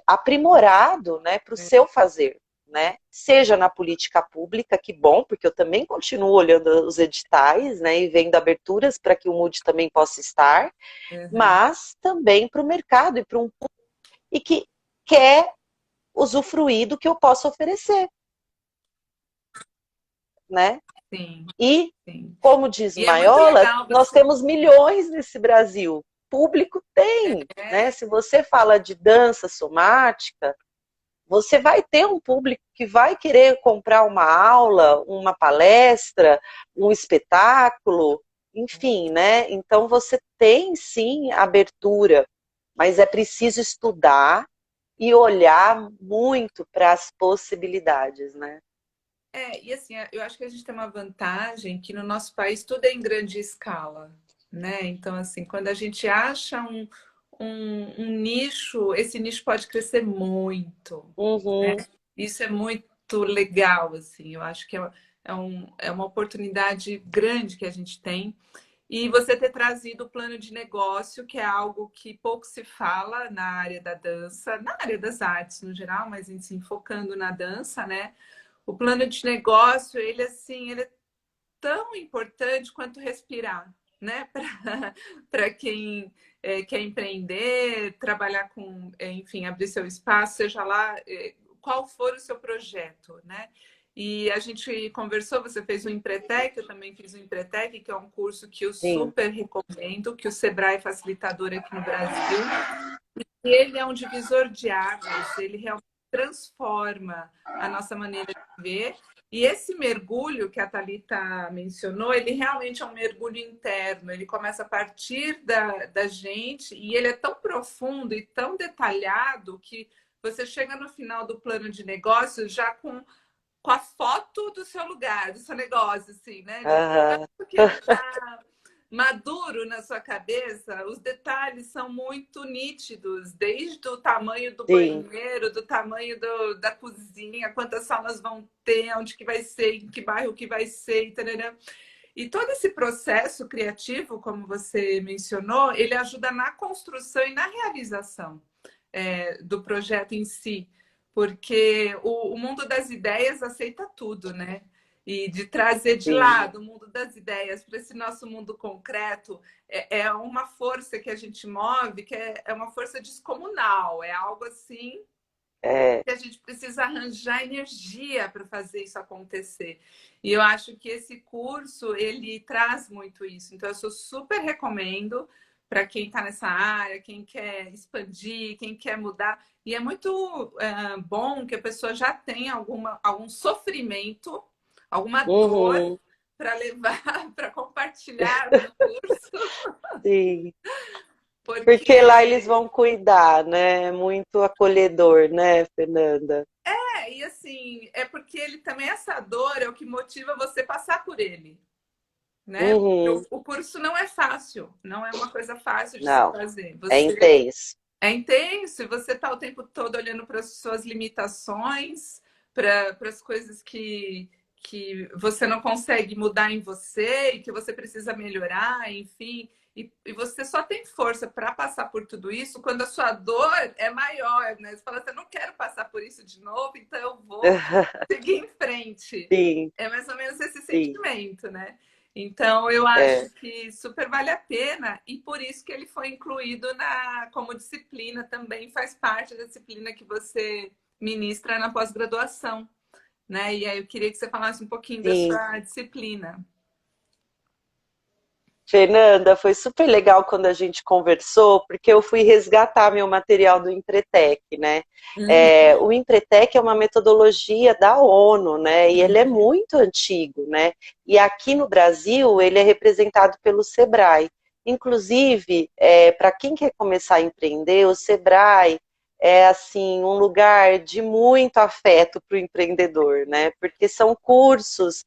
Speaker 2: aprimorado, né, para o seu fazer, né? Seja na política pública, que bom, porque eu também continuo olhando os editais, né, e vendo aberturas para que o MUD também possa estar, mas também para o mercado e para um público e que quer usufruir do que eu posso oferecer, né?
Speaker 1: Sim,
Speaker 2: E,
Speaker 1: sim.
Speaker 2: como diz
Speaker 1: E é muito
Speaker 2: Maiola,
Speaker 1: legal
Speaker 2: nós
Speaker 1: você.
Speaker 2: temos milhões nesse Brasil. Público tem, né? Se você fala de dança somática, você vai ter um público que vai querer comprar uma aula, uma palestra, um espetáculo, enfim, né? Então você tem sim abertura, mas é preciso estudar e olhar muito para as possibilidades, né?
Speaker 1: E assim, eu acho que a gente tem uma vantagem que no nosso país tudo é em grande escala, né? Então, assim, quando a gente acha um nicho, esse nicho pode crescer muito, né?
Speaker 2: Uhum.
Speaker 1: Isso é muito legal, assim, eu acho que é uma oportunidade grande que a gente tem. E você ter trazido o plano de negócio, que é algo que pouco se fala na área da dança, na área das artes no geral, mas assim, focando na dança, né? O plano de negócio, ele assim, ele é tão importante quanto respirar, né? Para quem quer empreender, trabalhar com, enfim, abrir seu espaço, seja lá qual for o seu projeto, né? E a gente conversou, você fez o Empretec, eu também fiz o Empretec, que é um curso que eu
Speaker 2: Sim.
Speaker 1: super recomendo, que o Sebrae é facilitador aqui no Brasil. E ele é um divisor de águas, ele realmente transforma a nossa maneira de ver. E esse mergulho que a Thalita mencionou, ele realmente é um mergulho interno, ele começa a partir da gente e ele é tão profundo e tão detalhado que você chega no final do plano de negócio já com a foto do seu lugar, do seu negócio, assim, né?
Speaker 2: Aham.
Speaker 1: Porque ele está maduro na sua cabeça, os detalhes são muito nítidos, desde o tamanho do
Speaker 2: Sim.
Speaker 1: banheiro, do tamanho da cozinha, quantas salas vão ter, onde que vai ser, em que bairro que vai ser, tarará. E todo esse processo criativo, como você mencionou, ele ajuda na construção e na realização do projeto em si, porque o mundo das ideias aceita tudo, né? E de trazer de
Speaker 2: Sim.
Speaker 1: lado o mundo das ideias para esse nosso mundo concreto é uma força que a gente move, que é uma força descomunal, é algo assim
Speaker 2: É,
Speaker 1: que a gente precisa arranjar energia para fazer isso acontecer. E eu acho que esse curso ele traz muito isso. Então eu super recomendo para quem está nessa área, quem quer expandir, quem quer mudar. E é muito bom que a pessoa já tenha algum sofrimento, alguma dor
Speaker 2: uhum,
Speaker 1: para levar, para compartilhar no curso,
Speaker 2: sim. Porque lá eles
Speaker 1: porque
Speaker 2: vão cuidar, né? É muito acolhedor, né, Fernanda?
Speaker 1: e assim, é porque ele também, essa dor é o que motiva você a passar por ele, né?
Speaker 2: Uhum,
Speaker 1: O curso não é fácil, não é uma coisa fácil de se
Speaker 2: não,
Speaker 1: fazer.
Speaker 2: é
Speaker 1: Você
Speaker 2: intenso.
Speaker 1: é intenso e você está o tempo todo olhando para as suas limitações, para as coisas que você não consegue mudar em você e que você precisa melhorar, enfim. E você só tem força para passar por tudo isso quando a sua dor é maior, né? Você fala assim, eu não quero passar por isso de novo, então eu vou seguir em frente.
Speaker 2: Sim,
Speaker 1: É mais ou menos esse
Speaker 2: sim,
Speaker 1: sentimento, né? Então, eu
Speaker 2: é,
Speaker 1: acho que super vale a pena e por isso que ele foi incluído como disciplina também, faz parte da disciplina que você ministra na pós-graduação, né? E aí eu queria que você falasse um pouquinho da
Speaker 2: sim.
Speaker 1: sua disciplina.
Speaker 2: Fernanda, foi super legal quando a gente conversou, porque eu fui resgatar meu material do Empretec, né?
Speaker 1: Uhum.
Speaker 2: O Empretec é uma metodologia da ONU, né? E ele é muito antigo, né? E aqui no Brasil ele é representado pelo Sebrae. Inclusive, para quem quer começar a empreender, o Sebrae é assim um lugar de muito afeto para o empreendedor, né? Porque são cursos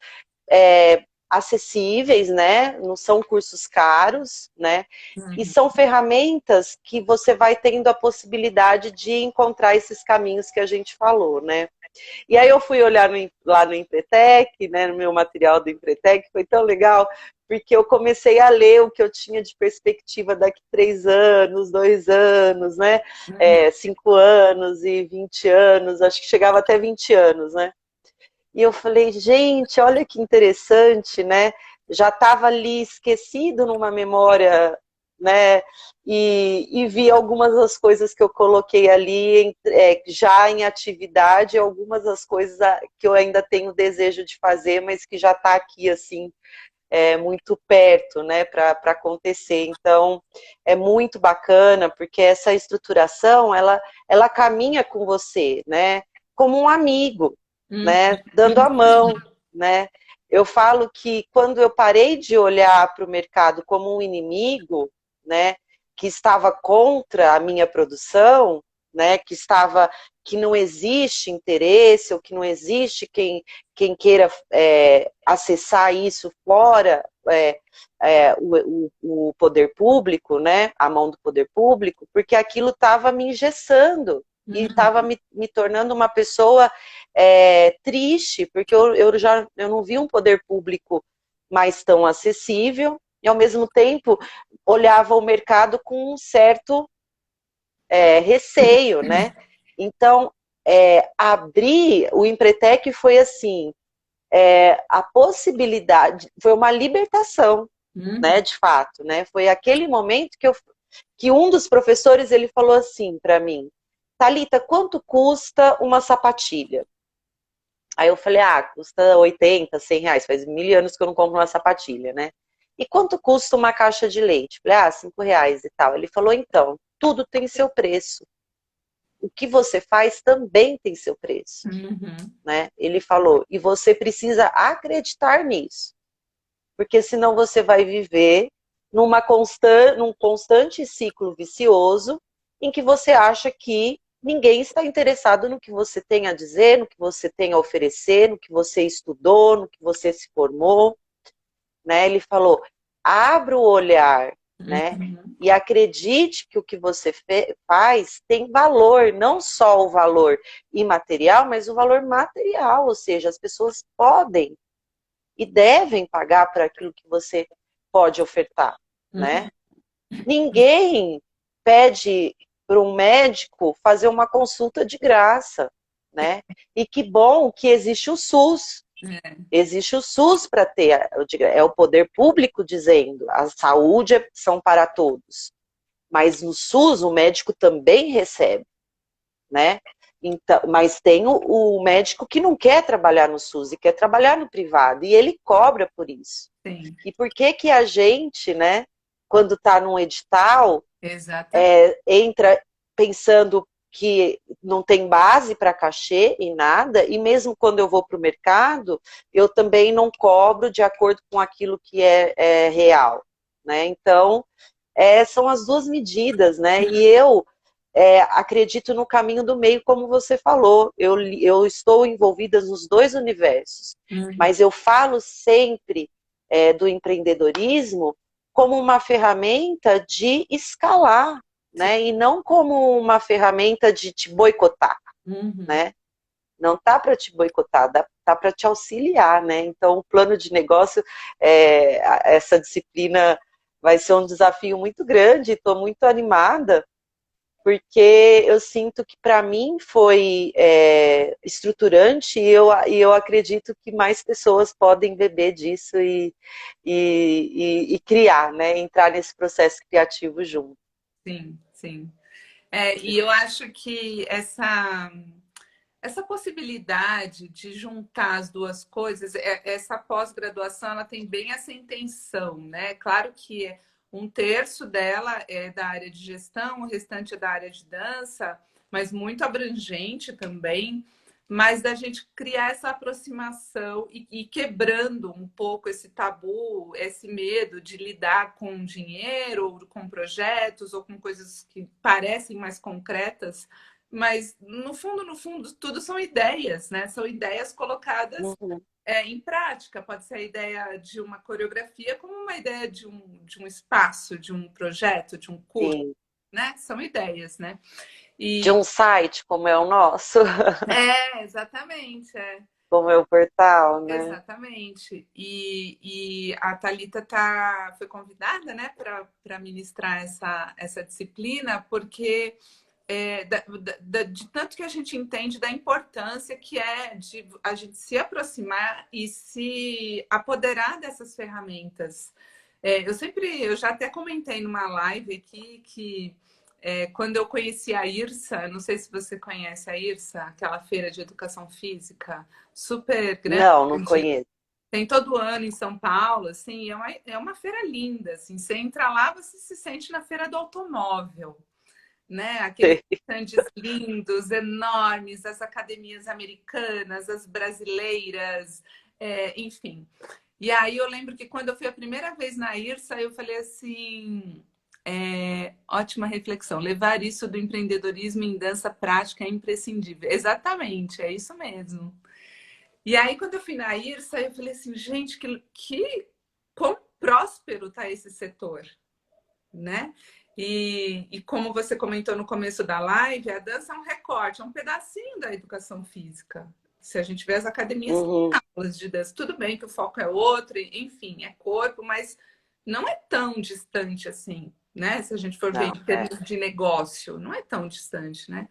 Speaker 2: acessíveis, né? Não são cursos caros, né? E
Speaker 1: Uhum.
Speaker 2: são ferramentas que você vai tendo a possibilidade de encontrar esses caminhos que a gente falou, né? E aí eu fui olhar lá no Empretec, né, no meu material do Empretec, foi tão legal, porque eu comecei a ler o que eu tinha de perspectiva daqui 3 anos, 2 anos, né?
Speaker 1: Uhum.
Speaker 2: 5 anos e 20 anos, acho que chegava até 20 anos, né? E eu falei, gente, olha que interessante, né? Já estava ali esquecido numa memória, né? E vi algumas das coisas que eu coloquei ali já em atividade, algumas das coisas que eu ainda tenho desejo de fazer, mas que já está aqui assim, muito perto, né, para acontecer. Então, é muito bacana, porque essa estruturação, ela caminha com você, né, como um amigo,
Speaker 1: Uhum.
Speaker 2: né, dando a mão, né. Eu falo que quando eu parei de olhar para o mercado como um inimigo, né, que estava contra a minha produção, né, que não existe interesse ou que não existe quem queira acessar isso fora o poder público, né, a mão do poder público, porque aquilo estava me engessando e estava me tornando uma pessoa triste, porque eu não vi um poder público mais tão acessível e, ao mesmo tempo, olhava o mercado com um certo receio, né? Então, abrir o Empretec foi assim, a possibilidade, foi uma libertação, né,
Speaker 1: Uhum.
Speaker 2: de fato, né? Foi aquele momento que um dos professores ele falou assim para mim, Thalita, quanto custa uma sapatilha? Aí eu falei, ah, custa 80, 100 reais. Faz 1000 anos que eu não compro uma sapatilha, né? E quanto custa uma caixa de leite? Falei, ah, 5 reais e tal. Ele falou, então, tudo tem seu preço. O que você faz também tem seu preço,
Speaker 1: Uhum.
Speaker 2: né? Ele falou, e você precisa acreditar nisso, porque senão você vai viver num constante ciclo vicioso em que você acha que ninguém está interessado no que você tem a dizer, no que você tem a oferecer, no que você estudou, no que você se formou, né? Ele falou, abra o olhar, né?
Speaker 1: Uhum.
Speaker 2: E acredite que o que você faz tem valor, não só o valor imaterial, mas o valor material, ou seja, as pessoas podem e devem pagar por aquilo que você pode ofertar,
Speaker 1: Uhum.
Speaker 2: né? Ninguém pede para um médico fazer uma consulta de graça, né? E que bom que existe o SUS.
Speaker 1: É,
Speaker 2: Existe o SUS para ter, é o poder público dizendo, a saúde são para todos. Mas no SUS o médico também recebe, né? Então, mas tem o médico que não quer trabalhar no SUS e quer trabalhar no privado, e ele cobra por isso.
Speaker 1: sim,
Speaker 2: E por que que a gente, né, quando está num edital,
Speaker 1: exatamente.
Speaker 2: entra pensando que não tem base para cachê e nada, e mesmo quando eu vou para o mercado, eu também não cobro de acordo com aquilo que é real, né? Então, são as duas medidas, né? E eu acredito no caminho do meio, como você falou. Eu estou envolvida nos dois universos,
Speaker 1: Uhum.
Speaker 2: mas eu falo sempre do empreendedorismo como uma ferramenta de escalar,
Speaker 1: Sim.
Speaker 2: né? E não como uma ferramenta de te boicotar,
Speaker 1: Uhum.
Speaker 2: né? Não tá para te boicotar, tá para te auxiliar, né? Então, o plano de negócio, essa disciplina vai ser um desafio muito grande. Estou muito animada porque eu sinto que para mim foi estruturante e eu acredito que mais pessoas podem beber disso e criar, né? Entrar nesse processo criativo junto.
Speaker 1: Sim, sim. É, e eu acho que essa possibilidade de juntar as duas coisas, essa pós-graduação, ela tem bem essa intenção, né? Claro que um terço dela é da área de gestão, o restante é da área de dança, mas muito abrangente também. Mas da gente criar essa aproximação e quebrando um pouco esse tabu, esse medo de lidar com dinheiro, ou com projetos, ou com coisas que parecem mais concretas, mas no fundo, tudo são ideias, né? São ideias colocadas
Speaker 2: Uhum.
Speaker 1: em prática. Pode ser a ideia de uma coreografia, como uma ideia de um espaço, de um projeto, de um curso,
Speaker 2: Sim.
Speaker 1: né? São ideias, né?
Speaker 2: De
Speaker 1: E
Speaker 2: um site como é o nosso,
Speaker 1: exatamente,
Speaker 2: como é o portal, né?
Speaker 1: exatamente. E a Thalita foi convidada, né, para ministrar essa disciplina, porque de tanto que a gente entende da importância que é de a gente se aproximar e se apoderar dessas ferramentas. Eu já até comentei numa live aqui que quando eu conheci a IRSA, não sei se você conhece a IRSA, aquela feira de educação física super
Speaker 2: Não, não
Speaker 1: grande,
Speaker 2: conheço.
Speaker 1: tem todo ano em São Paulo, assim, é uma feira linda, assim, você entra lá, você se sente na feira do automóvel, né? Aqueles stands lindos, enormes, as academias americanas, as brasileiras, enfim. E aí eu lembro que quando eu fui a primeira vez na IRSA, eu falei assim, ótima reflexão, levar isso do empreendedorismo em dança prática é imprescindível. Exatamente, é isso mesmo. E aí quando eu fui na IRSA, eu falei assim, gente, quão próspero está esse setor, né? E como você comentou no começo da live, a dança é um recorte, é um pedacinho da educação física. Se a gente vê as academias,
Speaker 2: Uhum.
Speaker 1: tem aulas de dança, tudo bem que o foco é outro, enfim, é corpo, mas não é tão distante assim, né? Se a gente for ver
Speaker 2: Não,
Speaker 1: em termos de negócio, não é tão distante, né?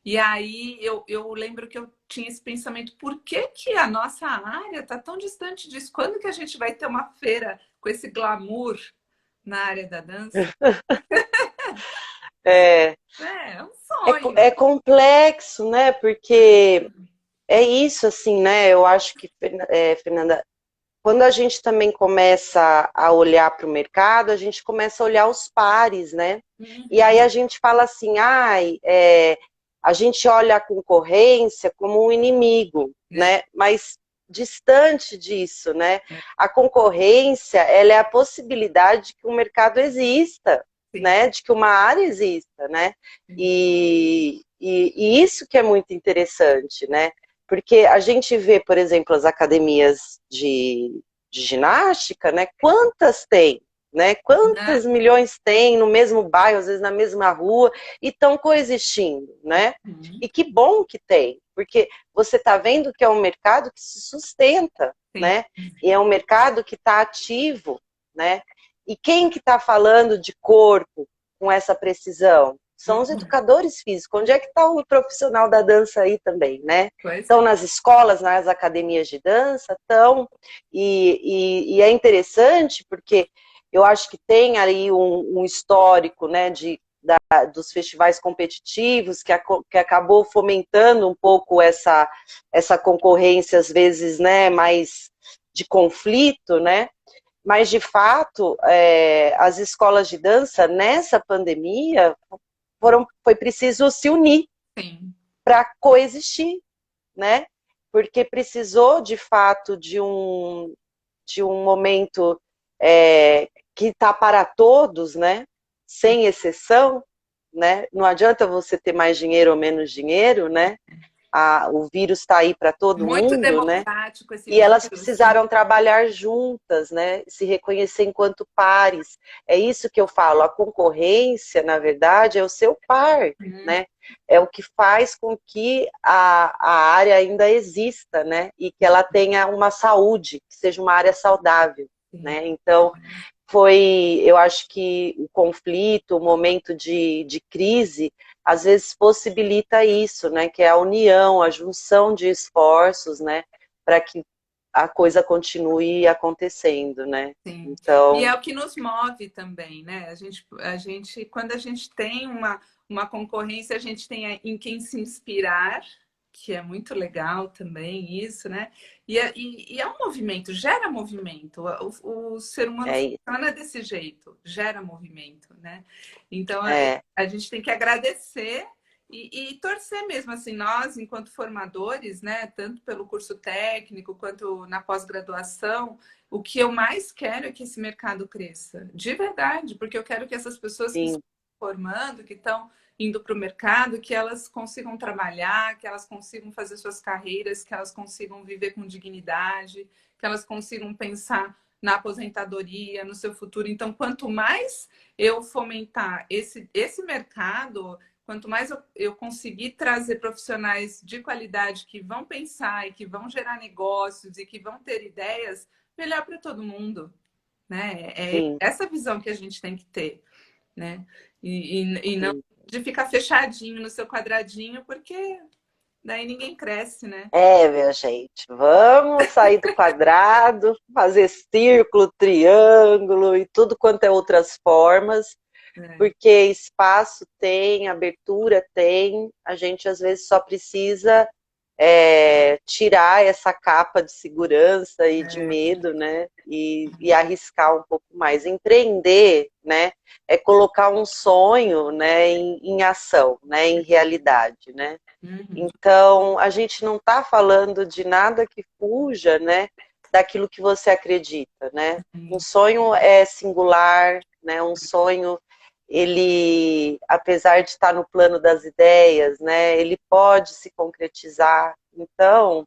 Speaker 1: E aí eu lembro que eu tinha esse pensamento, por que que a nossa área está tão distante disso? Quando que a gente vai ter uma feira com esse glamour na área da dança?
Speaker 2: é,
Speaker 1: É um sonho.
Speaker 2: é complexo, né? Porque é isso, assim, né? Eu acho que, Fernanda, quando a gente também começa a olhar para o mercado, a gente começa a olhar os pares, né? E aí
Speaker 1: Uhum.
Speaker 2: a gente fala assim, ai, a gente olha a concorrência como um inimigo,
Speaker 1: É,
Speaker 2: né? Mas distante disso, né?
Speaker 1: é,
Speaker 2: A concorrência, ela é a possibilidade de que o mercado exista,
Speaker 1: sim,
Speaker 2: né? De que uma área exista, né?
Speaker 1: sim.
Speaker 2: E isso que é muito interessante, né? Porque a gente vê, por exemplo, as academias de ginástica, né? Quantas tem? Né?
Speaker 1: Né?
Speaker 2: Quantas milhões tem no mesmo bairro, às vezes na mesma rua, e estão coexistindo, né?
Speaker 1: Uhum.
Speaker 2: E que bom que tem, porque você está vendo que é um mercado que se sustenta,
Speaker 1: Sim.
Speaker 2: né? E é um mercado que está ativo, né? E quem que está falando de corpo com essa precisão? São os
Speaker 1: Uhum.
Speaker 2: educadores físicos. Onde é que está o profissional da dança aí também, né?
Speaker 1: Pois
Speaker 2: Estão
Speaker 1: é.
Speaker 2: nas escolas, nas academias de dança, estão. E é interessante porque eu acho que tem aí um histórico, né, dos festivais competitivos que acabou fomentando um pouco essa concorrência, às vezes, né, mais de conflito, né? Mas, de fato, as escolas de dança, nessa pandemia, foi preciso se unir
Speaker 1: Sim.
Speaker 2: para coexistir, né? Porque precisou, de fato, de um momento que está para todos, né? Sem exceção, né? Não adianta você ter mais dinheiro ou menos dinheiro, né? O vírus está aí para todo
Speaker 1: Muito
Speaker 2: mundo, né?
Speaker 1: democrático esse
Speaker 2: E elas
Speaker 1: vírus.
Speaker 2: precisaram trabalhar juntas, né? Se reconhecer enquanto pares. É isso que eu falo. A concorrência, na verdade, é o seu par,
Speaker 1: Uhum.
Speaker 2: né? É o que faz com que a área ainda exista, né? E que ela tenha uma saúde, que seja uma área saudável,
Speaker 1: Sim.
Speaker 2: né? Então, eu acho que o conflito, o momento de crise, às vezes possibilita isso, né? Que é a união, a junção de esforços, né? Para que a coisa continue acontecendo, né?
Speaker 1: Sim. E é
Speaker 2: Então,
Speaker 1: o que nos move também, né? Quando a gente tem uma concorrência, a gente tem em quem se inspirar, que é muito legal também isso, né? E é um movimento, gera movimento. O ser humano
Speaker 2: é isso.
Speaker 1: funciona desse jeito, gera movimento, né? Então
Speaker 2: É,
Speaker 1: a gente tem que agradecer e torcer mesmo, assim, nós, enquanto formadores, né? Tanto pelo curso técnico quanto na pós-graduação, o que eu mais quero é que esse mercado cresça, de verdade, porque eu quero que essas pessoas que estão
Speaker 2: sim,
Speaker 1: se formando, que estão indo para o mercado, que elas consigam trabalhar, que elas consigam fazer suas carreiras, que elas consigam viver com dignidade, que elas consigam pensar na aposentadoria, no seu futuro. Então, quanto mais eu fomentar esse mercado, quanto mais eu conseguir trazer profissionais de qualidade que vão pensar e que vão gerar negócios e que vão ter ideias, melhor para todo mundo, né? É
Speaker 2: sim,
Speaker 1: essa visão que a gente tem que ter, né? E não
Speaker 2: sim.
Speaker 1: de ficar fechadinho no seu quadradinho, porque daí ninguém cresce, né?
Speaker 2: É, minha gente, vamos sair do quadrado, fazer círculo, triângulo e tudo quanto é outras formas,
Speaker 1: É,
Speaker 2: porque espaço tem, abertura tem, a gente às vezes só precisa tirar essa capa de segurança e de
Speaker 1: é,
Speaker 2: medo, né? E arriscar um pouco mais. Empreender, né? É colocar um sonho, né, em ação, né, em realidade, né?
Speaker 1: uhum,
Speaker 2: Então, a gente não está falando de nada que fuja, né, daquilo que você acredita, né? Um
Speaker 1: uhum,
Speaker 2: sonho é singular, né? Um sonho, ele, apesar de estar no plano das ideias, né, ele pode se concretizar. Então,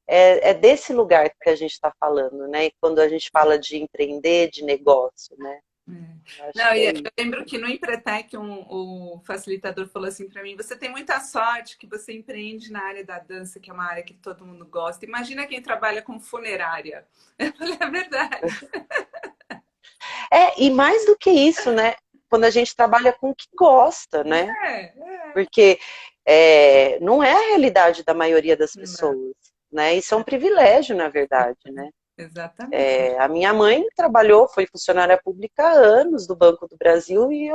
Speaker 2: é desse lugar que a gente está falando, né? E quando a gente fala de empreender, de negócio, né?
Speaker 1: é.
Speaker 2: Eu acho
Speaker 1: Não,
Speaker 2: que é
Speaker 1: eu
Speaker 2: isso.
Speaker 1: lembro que no Empretec o facilitador falou assim para mim: você tem muita sorte que você empreende na área da dança, que é uma área que todo mundo gosta. Imagina quem trabalha com funerária. Eu falei, é verdade.
Speaker 2: E mais do que isso, né? Quando a gente trabalha com o que gosta, né?
Speaker 1: É.
Speaker 2: Porque não é a realidade da maioria das
Speaker 1: Não,
Speaker 2: pessoas, né? Isso é um privilégio, na verdade, né?
Speaker 1: exatamente.
Speaker 2: A minha mãe trabalhou, foi funcionária pública há anos do Banco do Brasil e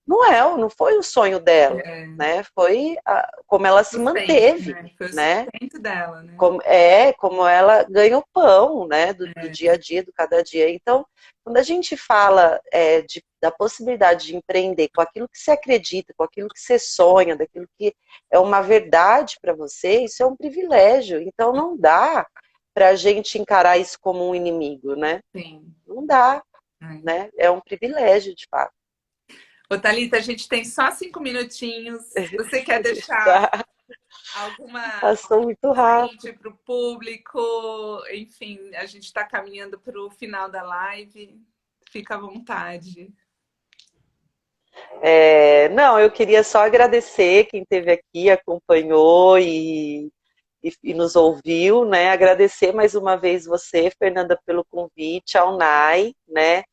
Speaker 2: não foi o sonho dela,
Speaker 1: É,
Speaker 2: né? Foi como ela se
Speaker 1: sustento,
Speaker 2: manteve,
Speaker 1: né? Foi o
Speaker 2: né?
Speaker 1: sustento dela, né?
Speaker 2: Como ela ganha o pão, né, do
Speaker 1: É,
Speaker 2: dia a dia, do cada dia. Então, quando a gente fala da possibilidade de empreender com aquilo que você acredita, com aquilo que você sonha, daquilo que é uma verdade para você, isso é um privilégio. Então, não dá para a gente encarar isso como um inimigo, né?
Speaker 1: sim.
Speaker 2: Não dá,
Speaker 1: É.
Speaker 2: né? É um privilégio, de fato.
Speaker 1: Ô, Thalita, a gente tem só 5 minutinhos. Você quer deixar
Speaker 2: Tá? Passou
Speaker 1: algum
Speaker 2: muito
Speaker 1: presente
Speaker 2: rápido.
Speaker 1: para o público? Enfim, a gente está caminhando para o final da live. Fica à vontade.
Speaker 2: Não, eu queria só agradecer quem esteve aqui, acompanhou e nos ouviu, né? Agradecer mais uma vez você, Fernanda, pelo convite, ao NAI, né?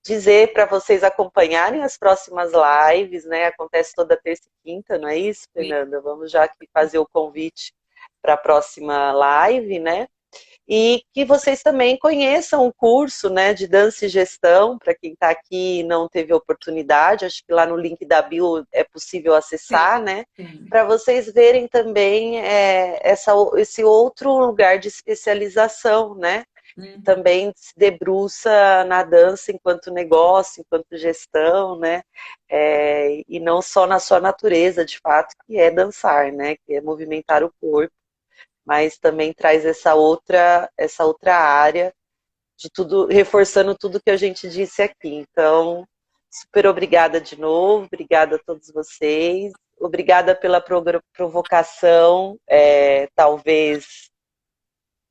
Speaker 2: Dizer para vocês acompanharem as próximas lives, né? Acontece toda terça e quinta, não é isso, Fernanda? Vamos já aqui fazer o convite para a próxima live, né? E que vocês também conheçam o curso, né, de dança e gestão, para quem está aqui e não teve oportunidade, acho que lá no link da bio é possível
Speaker 1: Sim,
Speaker 2: acessar, né,
Speaker 1: sim.
Speaker 2: para vocês verem também esse outro lugar de especialização, né, que
Speaker 1: Uhum.
Speaker 2: também se debruça na dança enquanto negócio, enquanto gestão, né, e não só na sua natureza, de fato, que é dançar, né, que é movimentar o corpo, mas também traz essa outra área de tudo, reforçando tudo que a gente disse aqui. Então, super obrigada de novo, obrigada a todos vocês, obrigada pela provocação,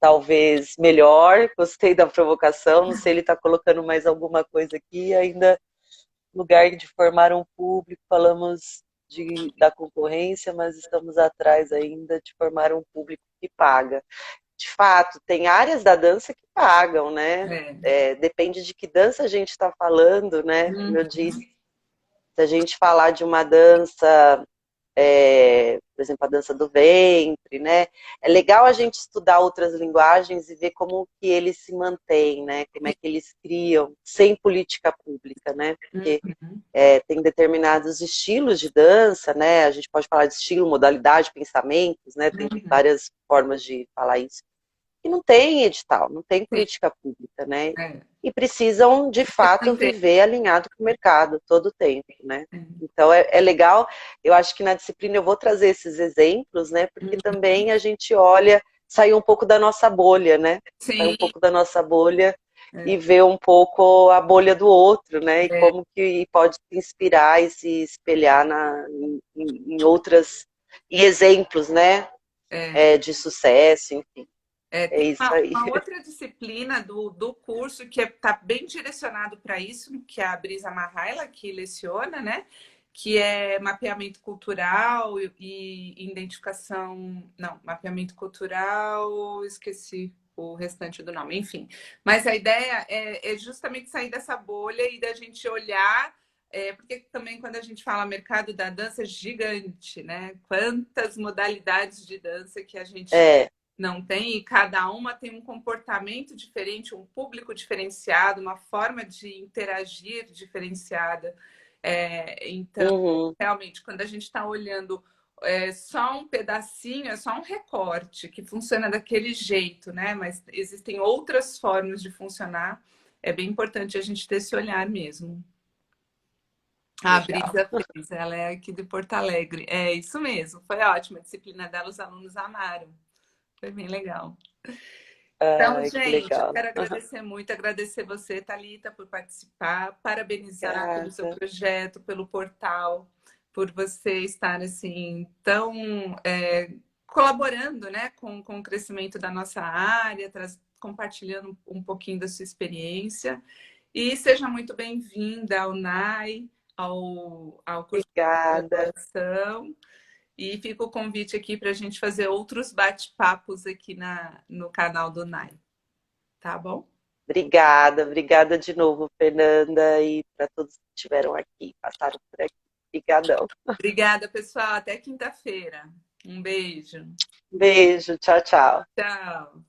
Speaker 2: talvez melhor, gostei da provocação, não sei, ele está colocando mais alguma coisa aqui, ainda no lugar de formar um público, falamos da concorrência, mas estamos atrás ainda de formar um público que paga. De fato, tem áreas da dança que pagam, né?
Speaker 1: É.
Speaker 2: Depende de que dança a gente está falando, né? Como eu
Speaker 1: Uhum.
Speaker 2: disse, se a gente falar de uma dança, por exemplo, a dança do ventre, né? É legal a gente estudar outras linguagens e ver como que eles se mantêm, né? Como é que eles criam sem política pública, né? Porque
Speaker 1: Uhum.
Speaker 2: tem determinados estilos de dança, né? A gente pode falar de estilo, modalidade, pensamentos, né? Tem
Speaker 1: Uhum.
Speaker 2: várias formas de falar isso. E não tem edital, não tem
Speaker 1: Sim,
Speaker 2: política pública, né?
Speaker 1: é.
Speaker 2: E precisam, de fato,
Speaker 1: Manter.
Speaker 2: viver alinhado com o mercado todo o tempo, né?
Speaker 1: É.
Speaker 2: Então, é legal, eu acho que na disciplina eu vou trazer esses exemplos, né? Porque
Speaker 1: Uhum.
Speaker 2: também a gente olha, sai um pouco da nossa bolha, né? Sai um
Speaker 1: Sim,
Speaker 2: pouco da nossa bolha e
Speaker 1: é.
Speaker 2: vê um pouco a bolha do outro, né? E
Speaker 1: É.
Speaker 2: como que pode se inspirar e se espelhar em outras, em exemplos, né?
Speaker 1: É.
Speaker 2: De sucesso, enfim. É
Speaker 1: Tem
Speaker 2: isso aí.
Speaker 1: uma outra disciplina do curso que está bem direcionado para isso, que é a Brisa Marraila, que leciona, né? Que é mapeamento cultural e identificação. Não, mapeamento cultural, esqueci o restante do nome, enfim. Mas a ideia é justamente sair dessa bolha e da gente olhar. Porque também quando a gente fala mercado da dança é gigante, né? Quantas modalidades de dança que a gente
Speaker 2: É,
Speaker 1: não tem, e cada uma tem um comportamento diferente, um público diferenciado, uma forma de interagir diferenciada. Então,
Speaker 2: uhum,
Speaker 1: realmente, quando a gente está olhando só um pedacinho, é só um recorte que funciona daquele jeito, né? Mas existem outras formas de funcionar. É bem importante a gente ter esse olhar mesmo. A
Speaker 2: legal.
Speaker 1: Brisa fez, ela é aqui de Porto Alegre. É isso mesmo, foi ótimo. A disciplina dela, os alunos amaram. Foi bem legal. Então,
Speaker 2: Ai, que
Speaker 1: gente, eu
Speaker 2: legal.
Speaker 1: quero agradecer muito, agradecer você, Thalita, por participar, parabenizar pelo seu
Speaker 2: Obrigada.
Speaker 1: projeto, pelo portal, por você estar assim tão colaborando, né, com o crescimento da nossa área, compartilhando um pouquinho da sua experiência. E seja muito bem-vinda ao NAI, ao curso de
Speaker 2: Obrigada.
Speaker 1: graduação. E fica o convite aqui para a gente fazer outros bate-papos aqui no canal do Nai, tá bom?
Speaker 2: Obrigada. Obrigada de novo, Fernanda, e para todos que estiveram aqui, passaram por aqui. Obrigadão.
Speaker 1: Obrigada, pessoal. Até quinta-feira. Um beijo.
Speaker 2: Beijo. Tchau, tchau.
Speaker 1: Tchau.